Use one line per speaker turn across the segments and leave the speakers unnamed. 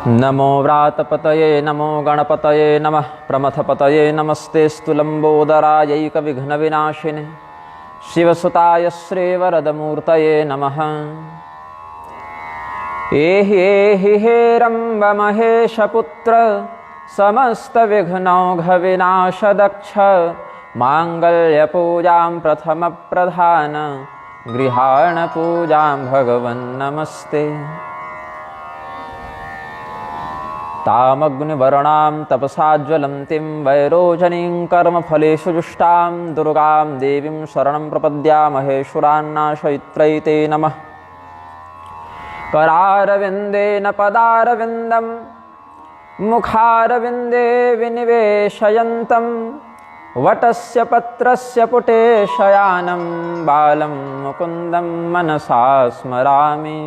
नमो व्रातपतये नमो गणपतये नमः प्रमथपतये नमस्तेस्तु लम्बोदरायैकविघ्नविनाशिने शिवसुताय श्रीवरदमूर्तये नमः। एहि हे रम्बमहेशपुत्र समस्तविघ्नौघविनाशदक्ष माङ्गल्यपूजां प्रथमप्रधान गृहाणपूजां भगवन्नमस्ते। तामग्निवर्णां तपसा ज्वलन्तीं वैरोचनीं कर्मफलेषु जुष्टां दुर्गां देवीं शरणं प्रपद्यामहे शुरान्नाशयित्रै ते नमः। करारविन्देन पदारविन्दं मुखारविन्दे विनिवेशयन्तं वटस्य पत्रस्य पुटे शयानं बालं मुकुन्दं मनसा स्मरामि।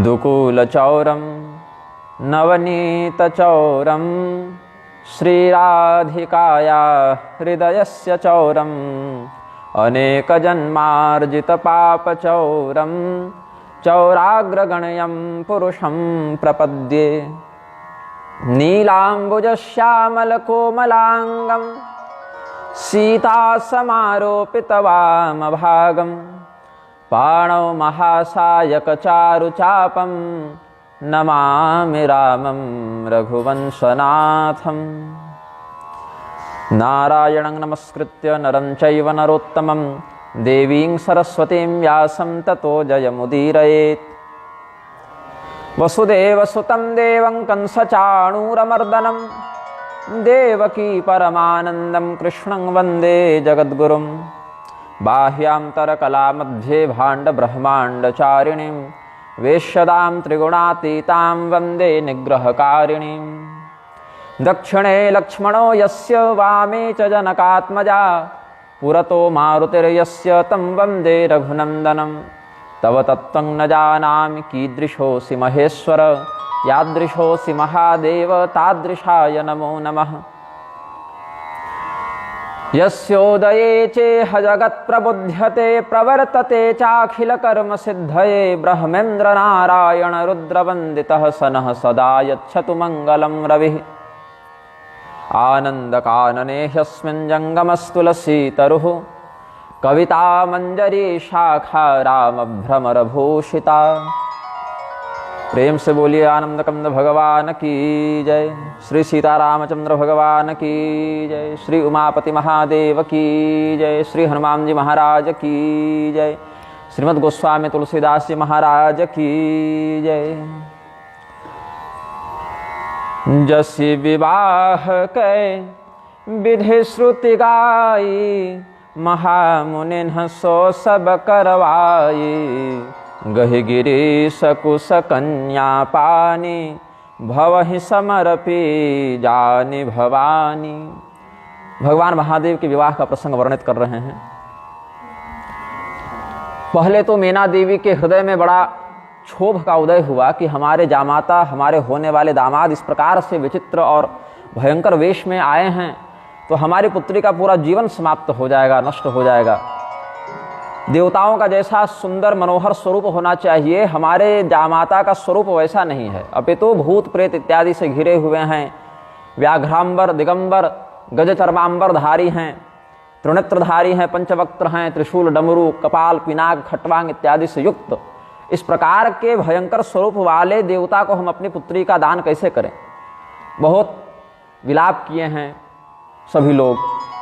दुकूलचौरं नवनीतचौरं श्रीराधिकाया हृदयस्य चौरम् अनेकजन्मार्जितपापचौरं चौराग्रगण्यं पुरुषं प्रपद्ये। नीलाम्बुजश्यामलकोमलाङ्गं सीतासमारोपितवामभागं पाणौ महासायकचारुचापं नमामि रामं रघुवंशनाथं। नारायणं नमस्कृत्य नरं चैव नरोत्तमं देवीं सरस्वतीं व्यासं ततो जयमुदीरयेत्। वसुदेवसुतं देवं कंसचाणूरमर्दनं देवकी परमानन्दं कृष्णं वन्दे जगद्गुरुं। बाह्यान्तरकलामध्ये भाण्डब्रह्माण्डचारिणीं वेश्यदां त्रिगुणातीतां वन्दे निग्रहकारिणीं। दक्षिणे लक्ष्मणो यस्य वामे च जनकात्मजा पुरतो मारुतिर्यस्य तं वन्दे रघुनन्दनं। तव तत्त्वं न जानामि कीदृशोऽसि महेश्वर यादृशोऽसि महादेव तादृशाय नमो नमः। यस्योदये चेह जगत्प्रबुध्यते प्रवर्तते चाखिलकर्मसिद्धये ब्रह्मेन्द्र नारायण रुद्रवन्दितः सनः सदा यच्छतु मङ्गलं रविः। आनन्दकानने ह्यस्मिन् जङ्गमस्तुलसीतरुः कवितामञ्जरी शाखा रामभ्रमरभूषिता। प्रेम से बोलिए आनंदकंद भगवान की जय। श्री सीतारामचंद्र भगवान की जय। श्री उमापति महादेव की जय। श्री हनुमान जी महाराज की जय। श्रीमद् गोस्वामी तुलसीदास जी महाराज की जय। जसि विवाह कै विधि श्रुति गाई महामुनिन सो सब करवाई। गहि गिरीश कुश कन्या पानी भवहि समर्पी जानि भवानी। भगवान महादेव के विवाह का प्रसंग वर्णित कर रहे हैं। पहले तो मीना देवी के हृदय में बड़ा क्षोभ का उदय हुआ कि हमारे जामाता हमारे होने वाले दामाद इस प्रकार से विचित्र और भयंकर वेश में आए हैं तो हमारी पुत्री का पूरा जीवन समाप्त हो जाएगा, नष्ट हो जाएगा। देवताओं का जैसा सुंदर मनोहर स्वरूप होना चाहिए हमारे जामाता का स्वरूप वैसा नहीं है, अपितु भूत प्रेत इत्यादि से घिरे हुए हैं। व्याघ्रांबर दिगंबर गजचर्मांबर धारी हैं, त्रिनेत्रधारी हैं, पंचवक्त्र हैं, त्रिशूल डमरू कपाल पिनाक खटवांग इत्यादि से युक्त इस प्रकार के भयंकर स्वरूप वाले देवता को हम अपनी पुत्री का दान कैसे करें। बहुत विलाप किए हैं सभी लोग।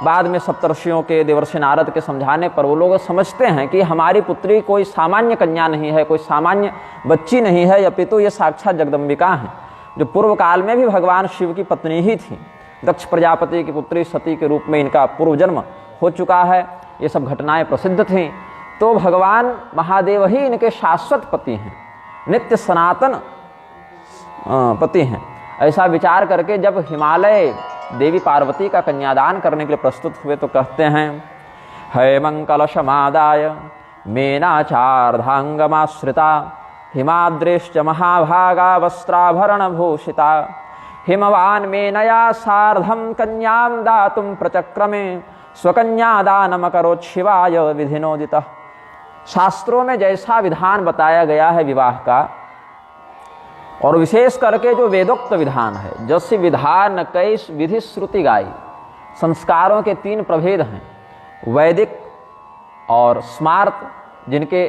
बाद में सप्तर्षियों के देवर्षि नारद के समझाने पर वो लोग समझते हैं कि हमारी पुत्री कोई सामान्य कन्या नहीं है, कोई सामान्य बच्ची नहीं है, अपितु ये साक्षात जगदम्बिका हैं जो पूर्व काल में भी भगवान शिव की पत्नी ही थी। दक्ष प्रजापति की पुत्री सती के रूप में इनका पूर्व जन्म हो चुका है। ये सब घटनाएं प्रसिद्ध थीं। तो भगवान महादेव ही इनके शाश्वत पति हैं, नित्य सनातन पति हैं। ऐसा विचार करके जब हिमालय देवी पार्वती का कन्यादान करने के लिए प्रस्तुत हुए तो कहते हैं हैमंकलशमादाय मेनाचार्धांगमाश्रिता हिमाद्रेश्च महाभागा वस्त्राभरणभूषिता हिमवान मेनया सार्धं कन्यां दातुं प्रचक्रमे स्वकन्यादानमकरोत् शिवाय विधिनोदितः। शास्त्रों में जैसा विधान बताया गया है विवाह का और विशेष करके जो वेदोक्त विधान है, जैसे विधान कैस विधि श्रुति गाई, संस्कारों के 3 प्रभेद हैं, वैदिक और स्मार्त, जिनके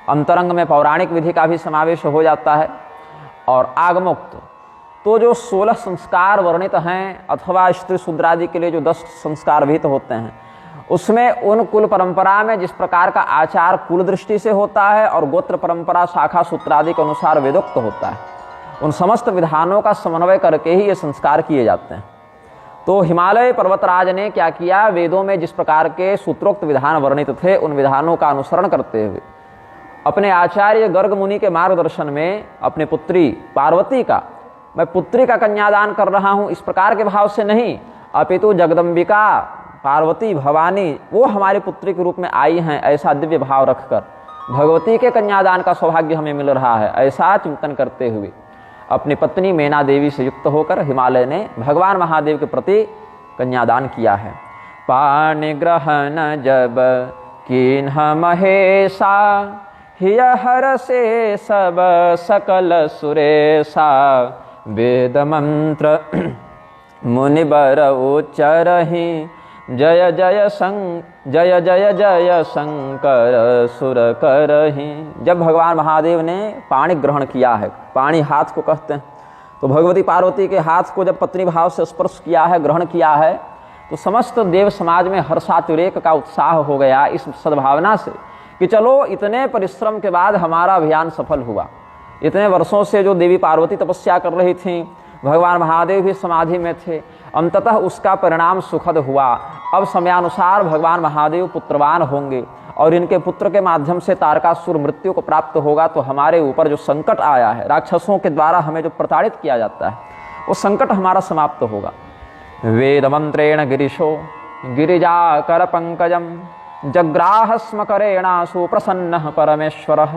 अंतरंग में पौराणिक विधि का भी समावेश हो जाता है, और आगमोक्त। तो जो 16 संस्कार वर्णित हैं अथवा स्त्री शूद्रादि के लिए जो 10 संस्कार विहित होते हैं, उसमें उन कुल परंपरा में जिस प्रकार का आचार कुल दृष्टि से होता है और गोत्र परंपरा शाखा सूत्रादि के अनुसार वेदोक्त होता है, उन समस्त विधानों का समन्वय करके ही ये संस्कार किए जाते हैं। तो हिमालय पर्वतराज ने क्या किया, वेदों में जिस प्रकार के सूत्रोक्त विधान वर्णित थे उन विधानों का अनुसरण करते हुए अपने आचार्य गर्ग मुनि के मार्गदर्शन में अपने पुत्री पार्वती का, मैं पुत्री का कन्यादान कर रहा हूँ इस प्रकार के भाव से नहीं, अपितु जगदम्बिका पार्वती भवानी वो हमारी पुत्री के रूप में आई हैं, ऐसा दिव्य भाव रखकर भगवती के कन्यादान का सौभाग्य हमें मिल रहा है, ऐसा चिंतन करते हुए अपनी पत्नी मैना देवी से युक्त होकर हिमालय ने भगवान महादेव के प्रति कन्यादान किया है। पाणि ग्रहण जब कीन्ह महेशा, हिय हर से सब सकल सुरेशा, वेद मंत्र मुनिबर उच्चरहि, जय जय जय शंकर सुर करहि। जब भगवान महादेव ने पाणि ग्रहण किया है, पाणि हाथ को कहते हैं, तो भगवती पार्वती के हाथ को जब पत्नी भाव से स्पर्श किया है, ग्रहण किया है, तो समस्त देव समाज में हर्षातिरेक का उत्साह हो गया इस सद्भावना से कि चलो इतने परिश्रम के बाद हमारा अभियान सफल हुआ। इतने वर्षों से जो देवी पार्वती तपस्या कर रही थी, भगवान महादेव भी समाधि में थे, अंततः उसका परिणाम सुखद हुआ। अब समयानुसार भगवान महादेव पुत्रवान होंगे और इनके पुत्र के माध्यम से तारकासुर मृत्यु को प्राप्त होगा, तो हमारे ऊपर जो संकट आया है, राक्षसों के द्वारा हमें जो प्रताड़ित किया जाता है, वो संकट हमारा समाप्त होगा। वेद मंत्रेण गिरिशो गिरिजा कर पंकजम, जग्राह स्म करेणासु प्रसन्नः परमेश्वरः,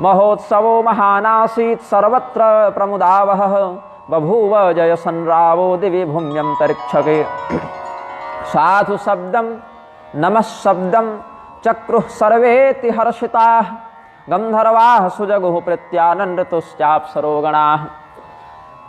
महोत्सवो महानासीत् सर्वत्र प्रमुदावहः, बभूव जय संरावो दिवि भूम्यंतरिक्षके। साधु शब्दम नमः शब्दम चक्रुः सर्वेति हर्षिताः, गंधर्वाः सुजगुः प्रत्यानंदतुश्चाप्सरोगणाः।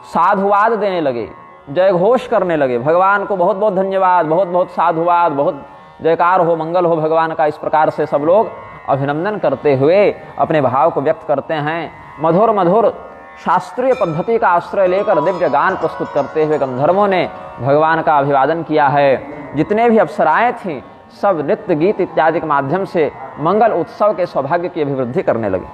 साधुवाद देने लगे, जय घोष करने लगे, भगवान को बहुत बहुत धन्यवाद, बहुत बहुत साधुवाद, बहुत जयकार हो, मंगल हो भगवान का। इस प्रकार से सब लोग अभिनंदन करते हुए अपने भाव को व्यक्त करते हैं। मधुर मधुर शास्त्रीय पद्धति का आश्रय लेकर दिव्य गान प्रस्तुत करते हुए गंधर्वों ने भगवान का अभिवादन किया है। जितने भी अप्सराएं थीं सब नृत्य गीत इत्यादि के माध्यम से मंगल उत्सव के सौभाग्य की अभिवृद्धि करने लगे।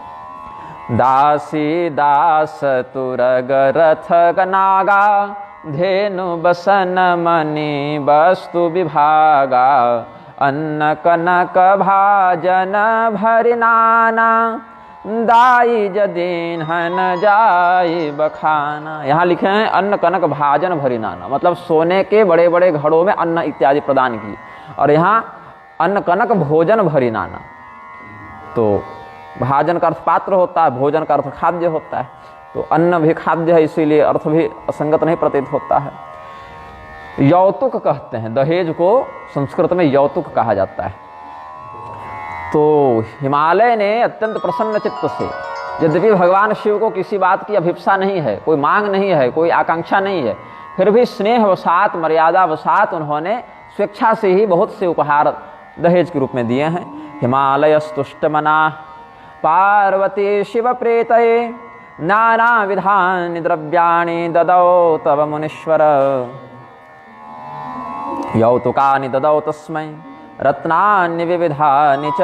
दासी दास तुरग रथ गनागा, धेनु बसन मणि वस्तु विभागा, अन्न कनक भाजन भरि नाना, दाई जदीन हन जाई बखाना। यहाँ लिखे हैं अन्न कनक भाजन भरी नाना, मतलब सोने के बड़े बड़े घड़ों में अन्न इत्यादि प्रदान की, और यहाँ अन्न कनक भोजन भरी नाना। तो भाजन का अर्थ पात्र होता है, भोजन का अर्थ खाद्य होता है, तो अन्न भी खाद्य है, इसीलिए अर्थ भी असंगत नहीं प्रतीत होता है। यौतुक कहते हैं, दहेज को संस्कृत में यौतुक कहा जाता है। तो हिमालय ने अत्यंत प्रसन्न चित्त से, यद्यपि भगवान शिव को किसी बात की अभिप्सा नहीं है, कोई मांग नहीं है, कोई आकांक्षा नहीं है, फिर भी स्नेहवशात मर्यादावशात उन्होंने स्वेच्छा से ही बहुत से उपहार दहेज के रूप में दिए हैं। हिमालयस्तुष्टमना पार्वती शिव प्रेतये, नाना विधानि द्रव्याणि ददौ तव मुनीश्वर, यौतुकानि ददौ तस्मै रत्नानि विविधानि च,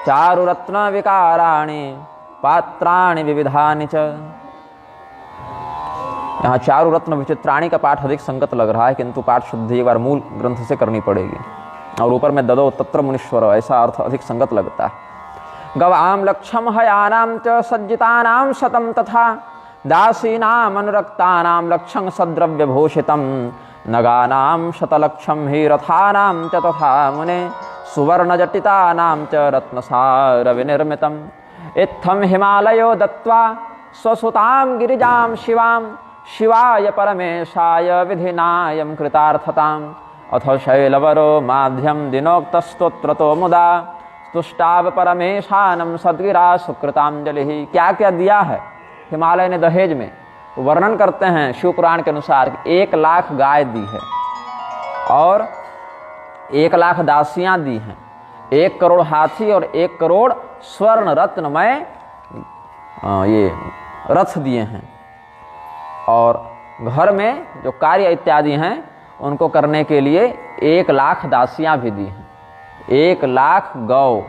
चारुरत्न विकाराणि पात्राणि विविधानि च। यहाँ चारुरत्न विचित्राणि का पाठ अधिक संगत लग रहा है, किंतु पाठ शुद्धि एक बार मूल ग्रंथ से करनी पड़ेगी। और ऊपर में ददो तत्र मुनीश्वर, ऐसा अर्थ अधिक संगत लगता है। गवाम लक्षम हयानाम च सज्जितानाम शतम तथा, दासीनाम अनुरक्तानाम लक्षं सद्रव्य भूषितम, नगानाम शतलक्षम ही रथानाम च तथा मुने, सुवर्ण जटितानाम च रत्नसार विनिर्मितम। इत्थम हिमालयो दत्वा स्वसुताम गिरिजाम शिवाम, शिवाय परमेशाय विधिनायम कृतार्थताम। अथ शैलवरो माध्यम दिनोक्तस्तोत्रतो मुदा, तुष्टाव परमेशानम सद्गिरा सुकृतांजलि। क्या क्या दिया है हिमालय ने दहेज में, वर्णन करते हैं शिव पुराण के अनुसार 1 लाख गाय दी है और 1 लाख दासियां दी हैं, 1 करोड़ हाथी और 1 करोड़ स्वर्ण रत्नमय ये रथ दिए हैं, और घर में जो कार्य इत्यादि हैं उनको करने के लिए 1 लाख दासियां भी दी हैं। 1 लाख गौ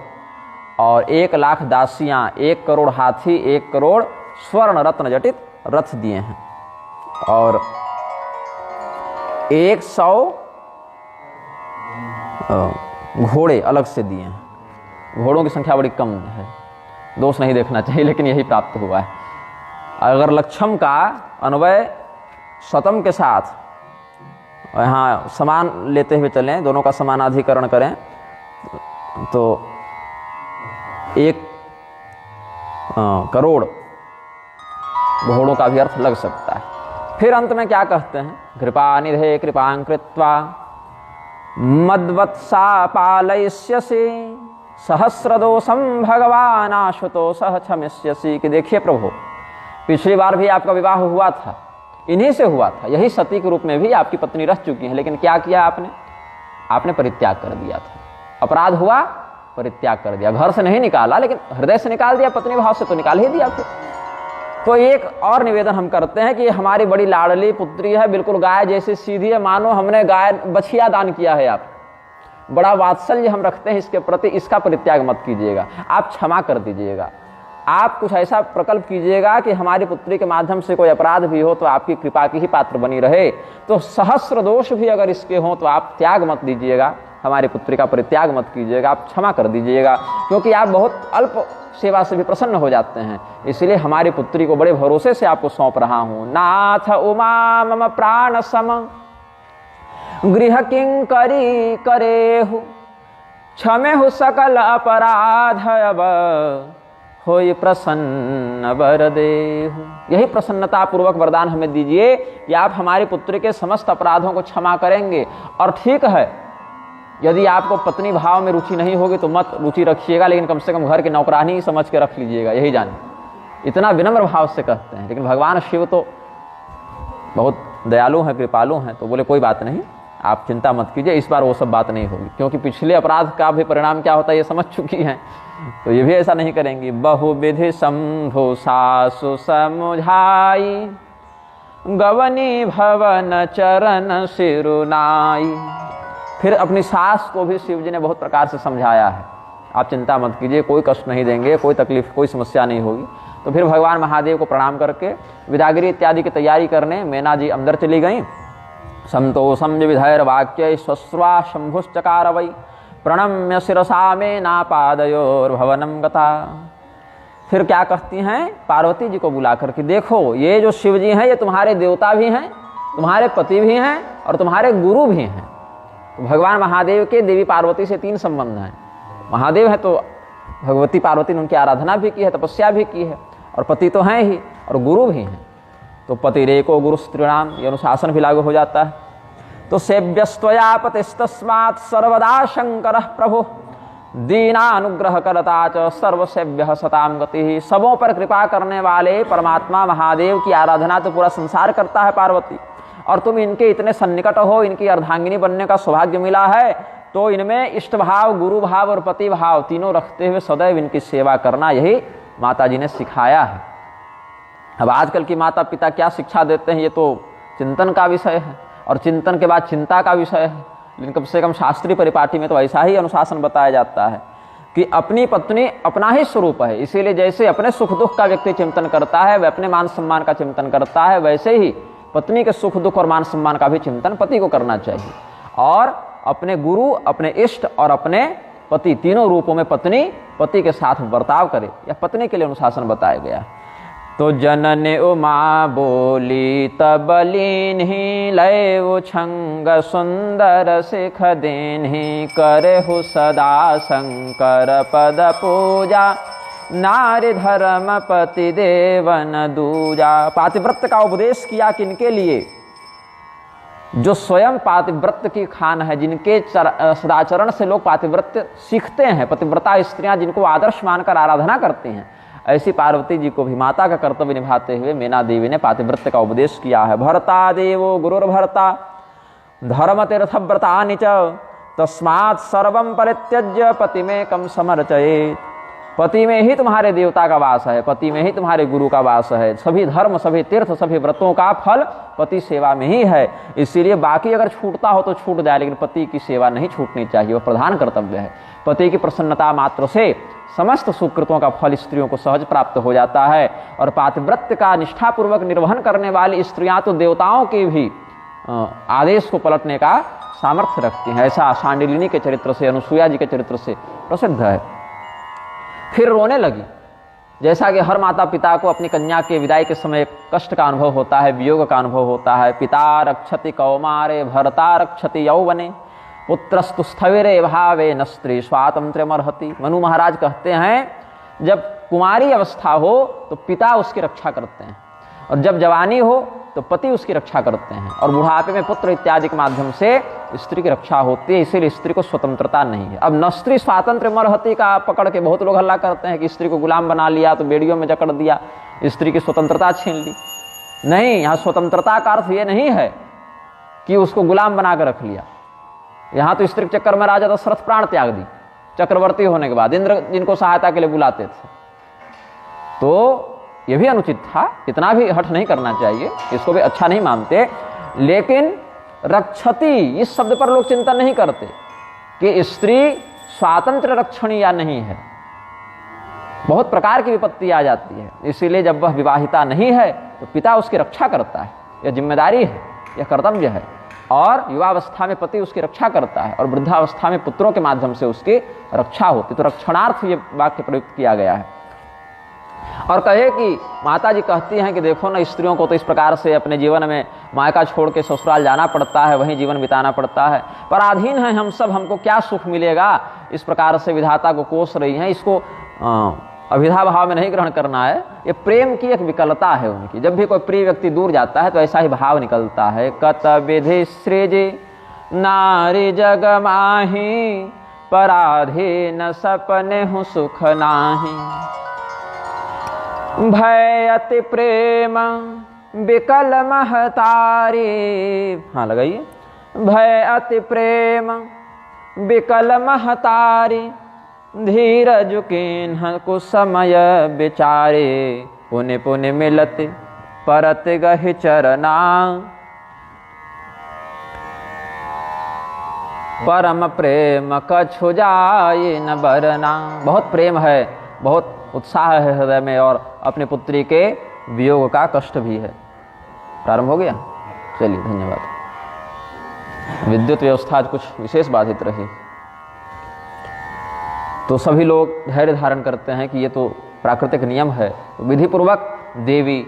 और 1 लाख दासियां, 1 करोड़ हाथी, 1 करोड़ स्वर्ण रत्न जटित रथ दिए हैं, और 100 घोड़े अलग से दिए हैं। घोड़ों की संख्या बड़ी कम है, दोष नहीं देखना चाहिए, लेकिन यही प्राप्त हुआ है। अगर लक्षम का अन्वय शतम के साथ यहाँ समान लेते हुए चलें, दोनों का समानाधिकरण करें, तो 1 करोड़ घोड़ों का भी अर्थ लग सकता है। फिर अंत में क्या कहते हैं, कृपा निधे कृपां कृत्वा मद्वत्सा पालयिष्यसि सहस्रदोषं भगवान आशुतोषः क्षमिष्यसि। कि देखिए प्रभु, पिछली बार भी आपका विवाह हुआ था, इन्हीं से हुआ था, यही सती के रूप में भी आपकी पत्नी रह चुकी है, लेकिन क्या किया आपने? आपने परित्याग कर दिया था। अपराध हुआ, परित्याग कर दिया, घर से नहीं निकाला लेकिन हृदय से निकाल दिया, पत्नी भाव से तो निकाल ही दिया फिर। तो एक और निवेदन हम करते हैं कि हमारी बड़ी लाडली पुत्री है, बिल्कुल गाय जैसी सीधी है, मानो हमने गाय बछिया दान किया है। आप बड़ा वात्सल्य हम रखते हैं इसके प्रति, इसका परित्याग मत कीजिएगा, आप क्षमा कर दीजिएगा। आप कुछ ऐसा प्रकल्प कीजिएगा कि हमारी पुत्री के माध्यम से कोई अपराध भी हो तो आपकी कृपा की ही पात्र बनी रहे। तो सहस्र दोष भी अगर इसके हों तो आप त्याग मत दीजिएगा, हमारी पुत्री का परित्याग मत कीजिएगा, आप क्षमा कर दीजिएगा, क्योंकि आप बहुत अल्प सेवा से भी प्रसन्न हो जाते हैं। इसलिए हमारी पुत्री को बड़े भरोसे से आपको सौंप रहा हूँ। नाथ उमा मम प्राण सम गृह किंकरी करेहु क्षमेहु सकल अपराध अब होई प्रसन्न वर देहु। यही प्रसन्नता पूर्वक वरदान हमें दीजिए कि आप हमारी पुत्री के समस्त अपराधों को क्षमा करेंगे। और ठीक है, यदि आपको पत्नी भाव में रुचि नहीं होगी तो मत रुचि रखिएगा, लेकिन कम से कम घर की नौकरानी समझ के रख लीजिएगा, यही जानिए। इतना विनम्र भाव से कहते हैं। लेकिन भगवान शिव तो बहुत दयालु हैं, कृपालु हैं, तो बोले कोई बात नहीं, आप चिंता मत कीजिए, इस बार वो सब बात नहीं होगी, क्योंकि पिछले अपराध का भी परिणाम क्या होता है ये समझ चुकी हैं, तो ये भी ऐसा नहीं करेंगी। बहुविधि शंभु सासु समुझाई गवनी भवन चरण सिरुनाई। फिर अपनी सास को भी शिव जी ने बहुत प्रकार से समझाया है, आप चिंता मत कीजिए, कोई कष्ट नहीं देंगे, कोई तकलीफ, कोई समस्या नहीं होगी। तो फिर भगवान महादेव को प्रणाम करके विदागिरी इत्यादि की तैयारी करने मैना जी अंदर चली गई। संतोषम विधैर वाक्य स्वस्वा शंभुश्चकार वै प्रणम्य शिरसा में नापादयोर्भवनम गता। फिर क्या कहती हैं पार्वती जी को बुला करके, देखो ये जो शिव जी हैं ये तुम्हारे देवता भी हैं, तुम्हारे पति भी हैं और तुम्हारे गुरु भी हैं। तो भगवान महादेव के देवी पार्वती से 3 संबंध हैं। महादेव है तो भगवती पार्वती ने उनकी आराधना भी की है, तपस्या भी की है, और पति तो हैं ही और गुरु भी हैं। तो पतिरेको गुरु स्त्रीणाम, ये अनुशासन भी लागू हो जाता है। तो सेव्यस्त्वया पतिस्तस्मात् सर्वदा शंकर प्रभु दीनानुग्रह करता च सर्वसेव्यः सताम गति। सबों पर कृपा करने वाले परमात्मा महादेव की आराधना तो पूरा संसार करता है पार्वती, और तुम इनके इतने सन्निकट हो, इनकी अर्धांगिनी बनने का सौभाग्य मिला है, तो इनमें इष्ट भाव, गुरु भाव और पति भाव तीनों रखते हुए सदैव इनकी सेवा करना, यही माता जी ने सिखाया है। अब आजकल की माता पिता क्या शिक्षा देते हैं ये तो चिंतन का विषय है, और चिंतन के बाद चिंता का विषय है। लेकिन कम से कम शास्त्रीय परिपाटी में तो ऐसा ही अनुशासन बताया जाता है कि अपनी पत्नी अपना ही स्वरूप है, इसीलिए जैसे अपने सुख दुख का व्यक्ति चिंतन करता है, वह अपने मान सम्मान का चिंतन करता है, वैसे ही पत्नी के सुख दुख और मान सम्मान का भी चिंतन पति को करना चाहिए। और अपने गुरु, अपने इष्ट और अपने पति तीनों रूपों में पत्नी पति के साथ बर्ताव करे, या पत्नी के लिए अनुशासन बताया गया है। तो जनने उमा बोली तब लीन्ही लय छंग सुंदर सिख देन्ही करहु सदा शंकर पद पूजा नारी धर्म पति देवन दूजा। पातिव्रत का उपदेश किया किनके लिए? जो स्वयं पातिव्रत की खान है, जिनके सदाचरण से लोग पातिव्रत सीखते हैं, पतिव्रता स्त्रियां जिनको आदर्श मानकर आराधना करती हैं। ऐसी पार्वती जी को भी माता का कर्तव्य निभाते हुए मीना देवी ने पातिव्रत्य का उपदेश किया है। भर्ता देवो गुरुर्भर्ता धर्म तीर्थ व्रतानि च तस्मात् सर्वं परित्यज्य पति में कम समर्चयेत्। पति में ही तुम्हारे देवता का वास है, पति में ही तुम्हारे गुरु का वास है। सभी धर्म, सभी तीर्थ, सभी व्रतों का फल पति सेवा में ही है। इसीलिए बाकी अगर छूटता हो तो छूट जाए, लेकिन पति की सेवा नहीं छूटनी चाहिए, वह प्रधान कर्तव्य है। पति की प्रसन्नता मात्र से समस्त सुकृतों का फल स्त्रियों को सहज प्राप्त हो जाता है। और पातिव्रत्य का निष्ठापूर्वक निर्वहन करने वाली स्त्रियां तो देवताओं के भी आदेश को पलटने का सामर्थ्य रखती हैं। ऐसा शांडिलिनी के चरित्र से, अनुसुईया जी के चरित्र से प्रसिद्ध है। फिर रोने लगी। जैसा कि हर माता पिता को अपनी कन्या के विदाई के समय कष्ट का अनुभव होता है, वियोग का अनुभव होता है। पिता रक्षति कौमारे भर्ता रक्षति यौवने पुत्रस्तु स्थविरे भावे न स्त्री स्वातंत्र्यमर्हति। मनु महाराज कहते हैं जब कुमारी अवस्था हो तो पिता उसकी रक्षा करते हैं, और जब जवानी हो तो पति उसकी रक्षा करते हैं, और बुढ़ापे में पुत्र इत्यादि के माध्यम से स्त्री की रक्षा होती है। इसीलिए स्त्री को स्वतंत्रता नहीं है। अब न स्त्री स्वातंत्र्य मरहती का पकड़ के बहुत लोग हल्ला करते हैं कि स्त्री को गुलाम बना लिया तो बेड़ियों में जकड़ दिया, स्त्री की स्वतंत्रता छीन ली। नहीं, यहाँ स्वतंत्रता का अर्थ ये नहीं है कि उसको गुलाम बना कर रख लिया। यहाँ तो स्त्री के चक्कर में राजा दशरथ प्राण त्याग दी चक्रवर्ती होने के बाद, इंद्र जिनको सहायता के लिए बुलाते थे। तो यह भी अनुचित था, इतना भी हठ नहीं करना चाहिए, इसको भी अच्छा नहीं मानते। लेकिन रक्षति इस शब्द पर लोग चिंतन नहीं करते कि स्त्री स्वातंत्र रक्षणी या नहीं है। बहुत प्रकार की विपत्ति आ जाती है, इसीलिए जब वह विवाहिता नहीं है तो पिता उसकी रक्षा करता है। यह जिम्मेदारी है, यह कर्तव्य है। और युवावस्था में पति उसकी रक्षा करता है, और वृद्धावस्था में पुत्रों के माध्यम से उसकी रक्षा होती। तो रक्षणार्थ ये वाक्य प्रयुक्त किया गया है। और कहे कि माता जी कहती हैं कि देखो ना, स्त्रियों को तो इस प्रकार से अपने जीवन में मायका छोड़ के ससुराल जाना पड़ता है, वहीं जीवन बिताना पड़ता है। पराधीन हैं हम सब, हमको क्या सुख मिलेगा, इस प्रकार से विधाता को कोस रही हैं। इसको अभिधा भाव में नहीं ग्रहण करना है। ये प्रेम की एक विकलता है उनकी। जब भी कोई प्रिय व्यक्ति दूर जाता है तो ऐसा ही भाव निकलता है। कत विधि सृजे नारी जग माही पराधीन सपने हूँ सुख नाही। भय अति प्रेम विकल महतारी। हाँ लगाइए। भय अति प्रेम विकल महतारी धीरज किन्ह को समय विचारे। पुण्य पुण्य मिलते परत गहि चरना परम प्रेम कछु जाए न बरना। बहुत प्रेम है, बहुत उत्साह है हृदय में, और अपनी पुत्री के वियोग का कष्ट भी है। प्रारंभ हो गया? चलिए, धन्यवाद। विद्युत व्यवस्था आज कुछ विशेष बाधित रही, तो सभी लोग धैर्य धारण करते हैं कि ये तो प्राकृतिक नियम है। तो विधि पूर्वक देवी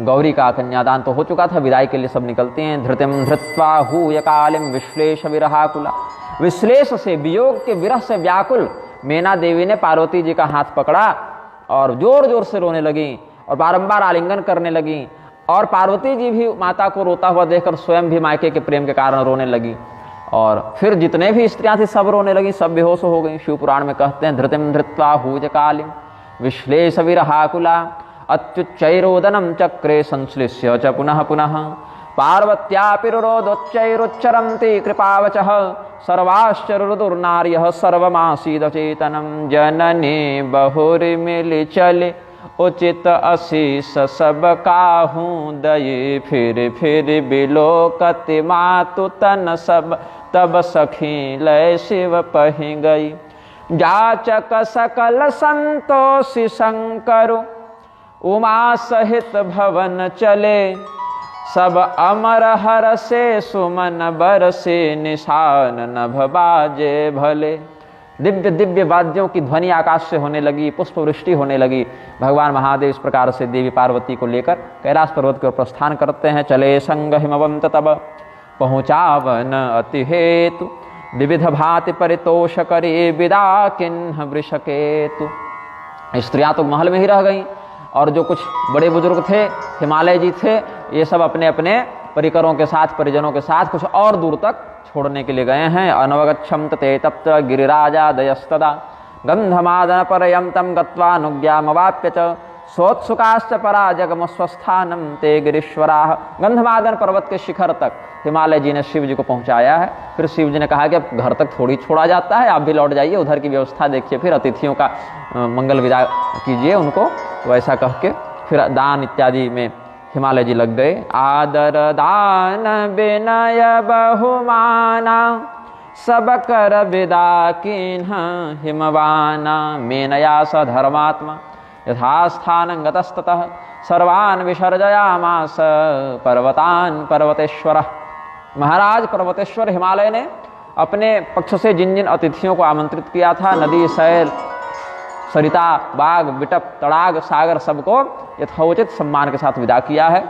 गौरी का कन्यादान तो हो चुका था, विदाई के लिए सब निकलते हैं। धृतिम धृत्वा हूय कालिम विश्लेष विरहाकुला। विश्लेष से, वियोग के विरह से व्याकुल मीना देवी ने पार्वती जी का हाथ पकड़ा और जोर जोर से रोने लगी और बारंबार आलिंगन करने लगी। और पार्वती जी भी माता को रोता हुआ देखकर स्वयं भी मायके के प्रेम के कारण रोने लगी। और फिर जितने भी स्त्रियां थी सब रोने लगी, सब बेहोश हो गई। शिव पुराण में कहते हैं धृतिम धृत्वा हूज कालिम विश्लेष विरहाकुला अत्युच्चैरोदनम चक्रे संश्लिष्य च पुनः पुनः पार्वत्यापिरोदोच्चैरुच्चरन्ति कृपावचः सर्वाश्चरुर्दुर्नार्यः सर्वमासीद चेतनम। जननी बहुरिमिलि चले उचित अशीष सब काहूँ दये। फिर बिलोकति मातु तन सब तब सखी लय शिव पहि गई। जाचक सकल संतोषि शंकर उमा सहित भवन चले। सब अमर हर से सुमन बरसे निशान नभ बाजे भले। दिव्य दिव्य वाद्यों की ध्वनि आकाश से होने लगी, पुष्प वृष्टि होने लगी। भगवान महादेव इस प्रकार से देवी पार्वती को लेकर कैलाश पर्वत की ओर प्रस्थान करते हैं। चले संग हिमवंत तब पहुँचावन अति हेतु विविध भांति परितोष करे विदा किन्ह वृषकेतु। स्त्रियां तो महल में ही रह गईं, और जो कुछ बड़े बुजुर्ग थे, हिमालय जी थे, ये सब अपने अपने परिकरों के साथ, परिजनों के साथ कुछ और दूर तक छोड़ने के लिए गए हैं। अनवगच्छम ते तत्र गिरिराजा दयस्तदा गंधमादन परयं तं गत्वा नुग्यामवाप्य च सोत्सुकाश्च पराजगम स्वस्थानम ते गिरीश्वराः। गंधमादन पर्वत के शिखर तक हिमालय जी ने शिव जी को पहुंचाया है। फिर शिव जी ने कहा कि अब घर तक थोड़ी छोड़ा जाता है, आप भी लौट जाइए, उधर की व्यवस्था देखिए, फिर अतिथियों का मंगल विदा कीजिए उनको। तो ऐसा कह के फिर दान इत्यादि में हिमालय जी लग गए। आदर दान विनय बहुमाना सब कर विदा कीन्ह हिमवाना। मेनया स धर्मात्मा यथास्थानं गतस्ततः सर्वान् विसर्जयामास पर्वतान् पर्वतेश्वरः। महाराज पर्वतेश्वर हिमालय ने अपने पक्ष से जिन जिन अतिथियों को आमंत्रित किया था, नदी, शैल, सरिता, बाग, बिटप, तड़ाग, सागर, सबको यथोचित सम्मान के साथ विदा किया है।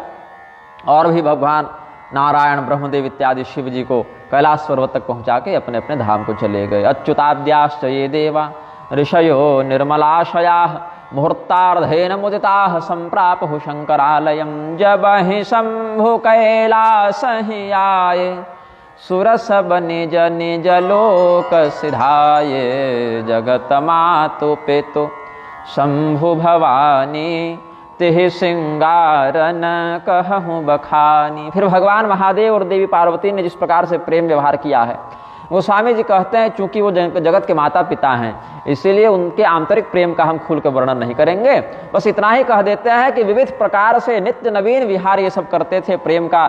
और भी भगवान नारायण, ब्रह्मदेव इत्यादि शिव जी को कैलाश पर्वत तक पहुंचा के अपने अपने धाम को चले गए। अच्युताद्याश्च ये देवा ऋषयो निर्मलाशयाः मुहूर्तार्धेन मुदिताः संप्रापुः शंकरालयं। जब ही शंभु कैलास ही आए सुरसब निज निज लोक सिधाये। जगत मातु पितु शंभु भवानी तिहि सिंगारन कहूँ बखानी। फिर भगवान महादेव और देवी पार्वती ने जिस प्रकार से प्रेम व्यवहार किया है, गोस्वामी जी कहते हैं चूंकि वो जगत के माता पिता हैं, इसीलिए उनके आंतरिक प्रेम का हम खुल कर वर्णन नहीं करेंगे। बस इतना ही कह देते हैं कि विविध प्रकार से नित्य नवीन विहार ये सब करते थे, प्रेम का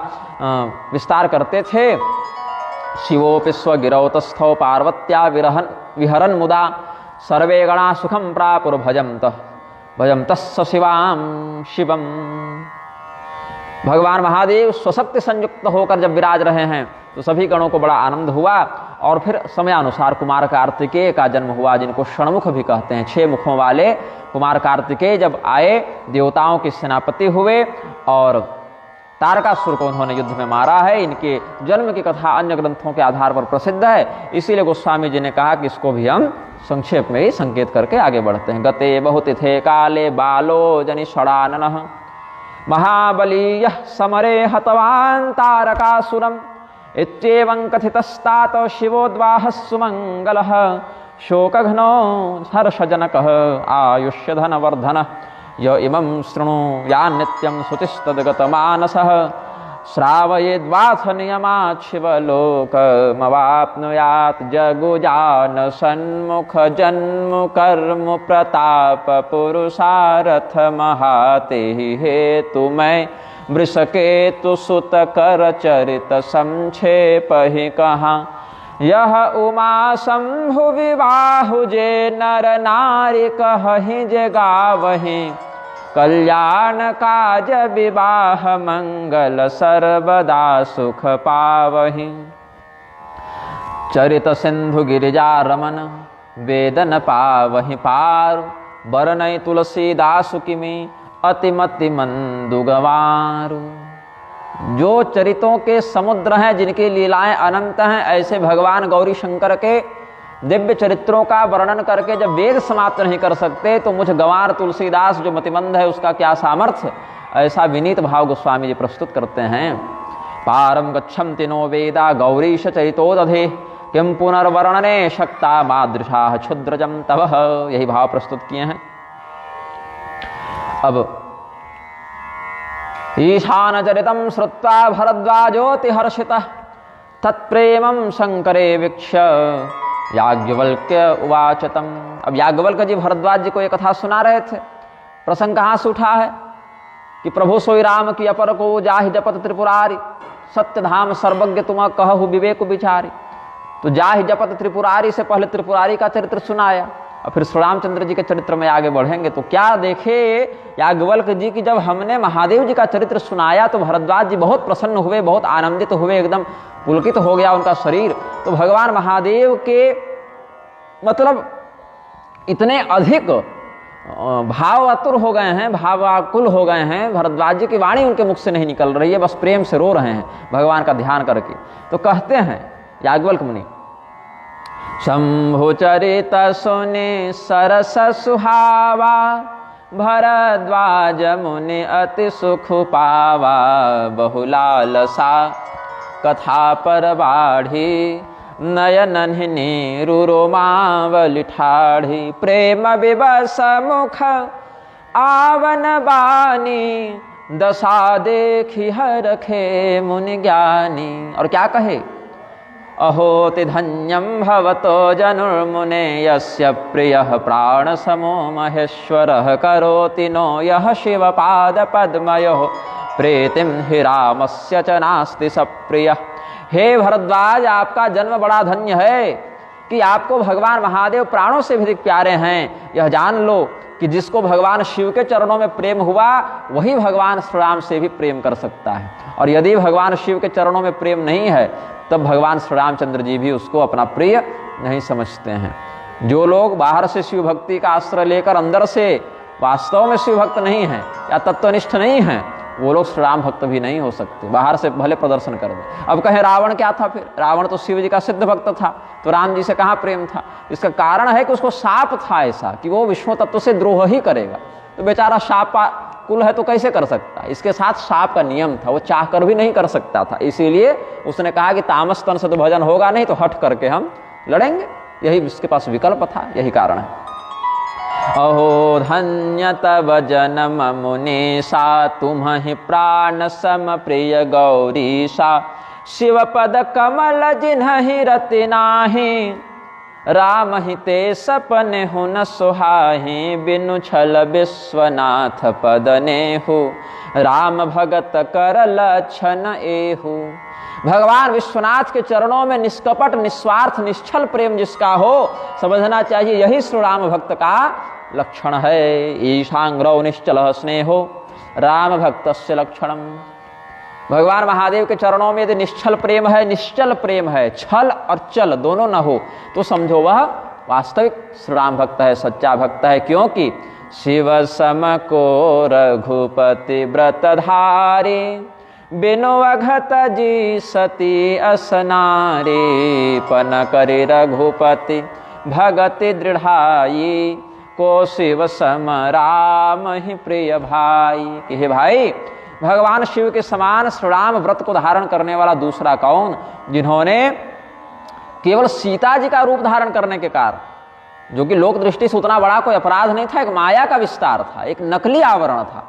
विस्तार करते थे। शिवोपि स्वगिरौतस्थौ पार्वत्या विहरन मुदा सर्वे गणा सुखम प्रापुर भजन्तः शिवाम शिवम। भगवान महादेव स्वशक्ति संयुक्त होकर जब विराज रहे हैं तो सभी गणों को बड़ा आनंद हुआ। और फिर समयानुसार कुमार कार्तिकेय का जन्म हुआ, जिनको षणमुख भी कहते हैं। 6 मुखों वाले कुमार कार्तिकेय जब आए, देवताओं के सेनापति हुए और तारकासुर को उन्होंने युद्ध में मारा है। इनके जन्म की कथा अन्य ग्रंथों के आधार पर प्रसिद्ध है, इसीलिए गोस्वामी जी ने कहा कि इसको भी हम संक्षेप में ही संकेत करके आगे बढ़ते हैं। गते बहुतिथे काले बालो जनि षडाननः महाबली समरे हतवान् तारकासुरम्। इत्येवं कथितस्तात शिवोद्वाहः सुमंगलः। शोकघ्नो हर्षजनकः आयुष्यधनवर्धनः। य इमं शृणुयान्नित्यं शुचिस्तद्गतमानसः। श्रावयेद्वाथ नियमात् शिवलोकमवाप्नुयात्। जगुजान सन्मुख जन्म कर्म प्रताप पुरुषारथ महातेहि हेतु मैं वृषकेतु सुत कर चरित संक्षेप ही कहाँ। यह उमा शंभु विवाहु जे नर नारी कहि जे गावहि। कल्याण काज विवाह मंगल सर्वदा सुख पावहि। चरित सिंधु गिरिजा रमन वेदन पावहि पार। बरनई तुलसीदास किमि अतिमति मंदु गवारु। जो चरितों के समुद्र हैं, जिनकी लीलाएं अनंत हैं, ऐसे भगवान गौरी शंकर के दिव्य चरित्रों का वर्णन करके जब वेद समाप्त नहीं कर सकते तो मुझ गंवार तुलसीदास जो मतिमंद है उसका क्या सामर्थ्य। ऐसा विनीत भाव गोस्वामी जी प्रस्तुत करते हैं। पारम गच्छन्ति नो वेदा गौरीश चरितोदधे। किम पुनर्वर्णने शक्ता मादृशा क्षुद्रजम तव। यही भाव प्रस्तुत किए हैं। अब ईशान चरितम श्रुत्वा भरद्वाजोति हर्षितः। तत्प्रेमं शंकरे वीक्ष्य याज्ञवल्क्य उवाचतम। अब याज्ञवल्क्य जी भरद्वाज जी को ये कथा सुना रहे थे। प्रसंग कहाँ से उठा है कि प्रभु सोई राम की अपर को जाहि जपत त्रिपुरारी। सत्य धाम सर्वज्ञ तुम कहु विवेक विचारी। तो जाहि जपत त्रिपुरारी से पहले त्रिपुरारी का चरित्र सुनाया और फिर श्री रामचंद्र जी के चरित्र में आगे बढ़ेंगे तो क्या देखे याज्ञवल्क्य जी की जब हमने महादेव जी का चरित्र सुनाया तो भरद्वाज जी बहुत प्रसन्न हुए, बहुत आनंदित हुए, एकदम पुलकित हो गया उनका शरीर। तो भगवान महादेव के मतलब इतने अधिक भावातुर हो गए हैं, भावाकुल हो गए हैं, भरद्वाज जी की वाणी उनके मुख से नहीं निकल रही है, बस प्रेम से रो रहे हैं भगवान का ध्यान करके। तो कहते हैं याज्ञवल्क्य मुनि, शंभु चरित सुने सरस सुहावा। भरद्वाज मुनि अति सुख पावा। बहुलालसा कथा पर बाढ़ी नयन नीरुरोमावली ठाढ़ी प्रेम विवश मुख आवन बानी दशा देखी हरखे मुनि ज्ञानी। और क्या कहे, अहोति धन्यम भवतो जनुर्मुने यस्य प्रियः प्राण समो महेश्वरः करोति नो यः शिव पाद पद्मयोः प्रीतिम हि रामस्य च नास्ति सप्रियः। हे भरद्वाज, आपका जन्म बड़ा धन्य है कि आपको भगवान महादेव प्राणों से भी अधिक प्यारे हैं। यह जान लो कि जिसको भगवान शिव के चरणों में प्रेम हुआ वही भगवान श्री राम से भी प्रेम कर सकता है। और यदि भगवान शिव के चरणों में प्रेम नहीं है तब भगवान श्री रामचंद्र जी भी उसको अपना प्रिय नहीं समझते हैं। जो लोग बाहर से शिव भक्ति का आश्रय लेकर अंदर से वास्तव में शिव भक्त नहीं हैं या तत्वनिष्ठ नहीं हैं, वो लोग श्री राम भक्त भी नहीं हो सकते। बाहर से भले प्रदर्शन कर दे। अब कहें रावण क्या था, फिर रावण तो शिव जी का सिद्ध भक्त था, तो राम जी से कहाँ प्रेम था? इसका कारण है कि उसको शाप था ऐसा कि वो विष्णु तत्व से द्रोह ही करेगा। तो बेचारा शाप कुल है तो कैसे कर सकता? इसके साथ शाप का नियम था, वो चाह कर भी नहीं कर सकता था। इसीलिए उसने कहा कि तामस तन से तो भजन होगा नहीं, तो हट करके हम लड़ेंगे। यही उसके पास विकल्प था, यही कारण है। अहो धन्य तब जन्म मुनीसा तुम्हि प्राण सम प्रिय गौरीशा शिव पद कमल जिन्हि रति नाहि राम ही ते सपने हुन सुहाहि बिनु छल विश्वनाथ पद नेहु राम भगत कर लक्षण एहु। भगवान विश्वनाथ के चरणों में निष्कपट निस्वार्थ निश्चल प्रेम जिसका हो, समझना चाहिए यही श्री राम भक्त का लक्षण है। ईशांग्रौ निश्चल स्नेहो राम भक्तस्य लक्षणम। भगवान महादेव के चरणों में यदि निश्चल प्रेम है, निश्चल प्रेम है, छल और चल दोनों न हो, तो समझो वह वास्तविक श्री राम भक्त है, सच्चा भक्त है। क्योंकि शिव सम को रघुपति व्रतधारी बिनु अघत जी सती असनारी पन करे रघुपति भगति दृढ़ाई को शिव सम राम ही प्रिय भाई। कि हे भाई, भगवान शिव के समान श्री राम व्रत को धारण करने वाला दूसरा कौन, जिन्होंने केवल सीता जी का रूप धारण करने के कारण, जो कि लोक दृष्टि से उतना बड़ा कोई अपराध नहीं था, एक माया का विस्तार था, एक नकली आवरण था,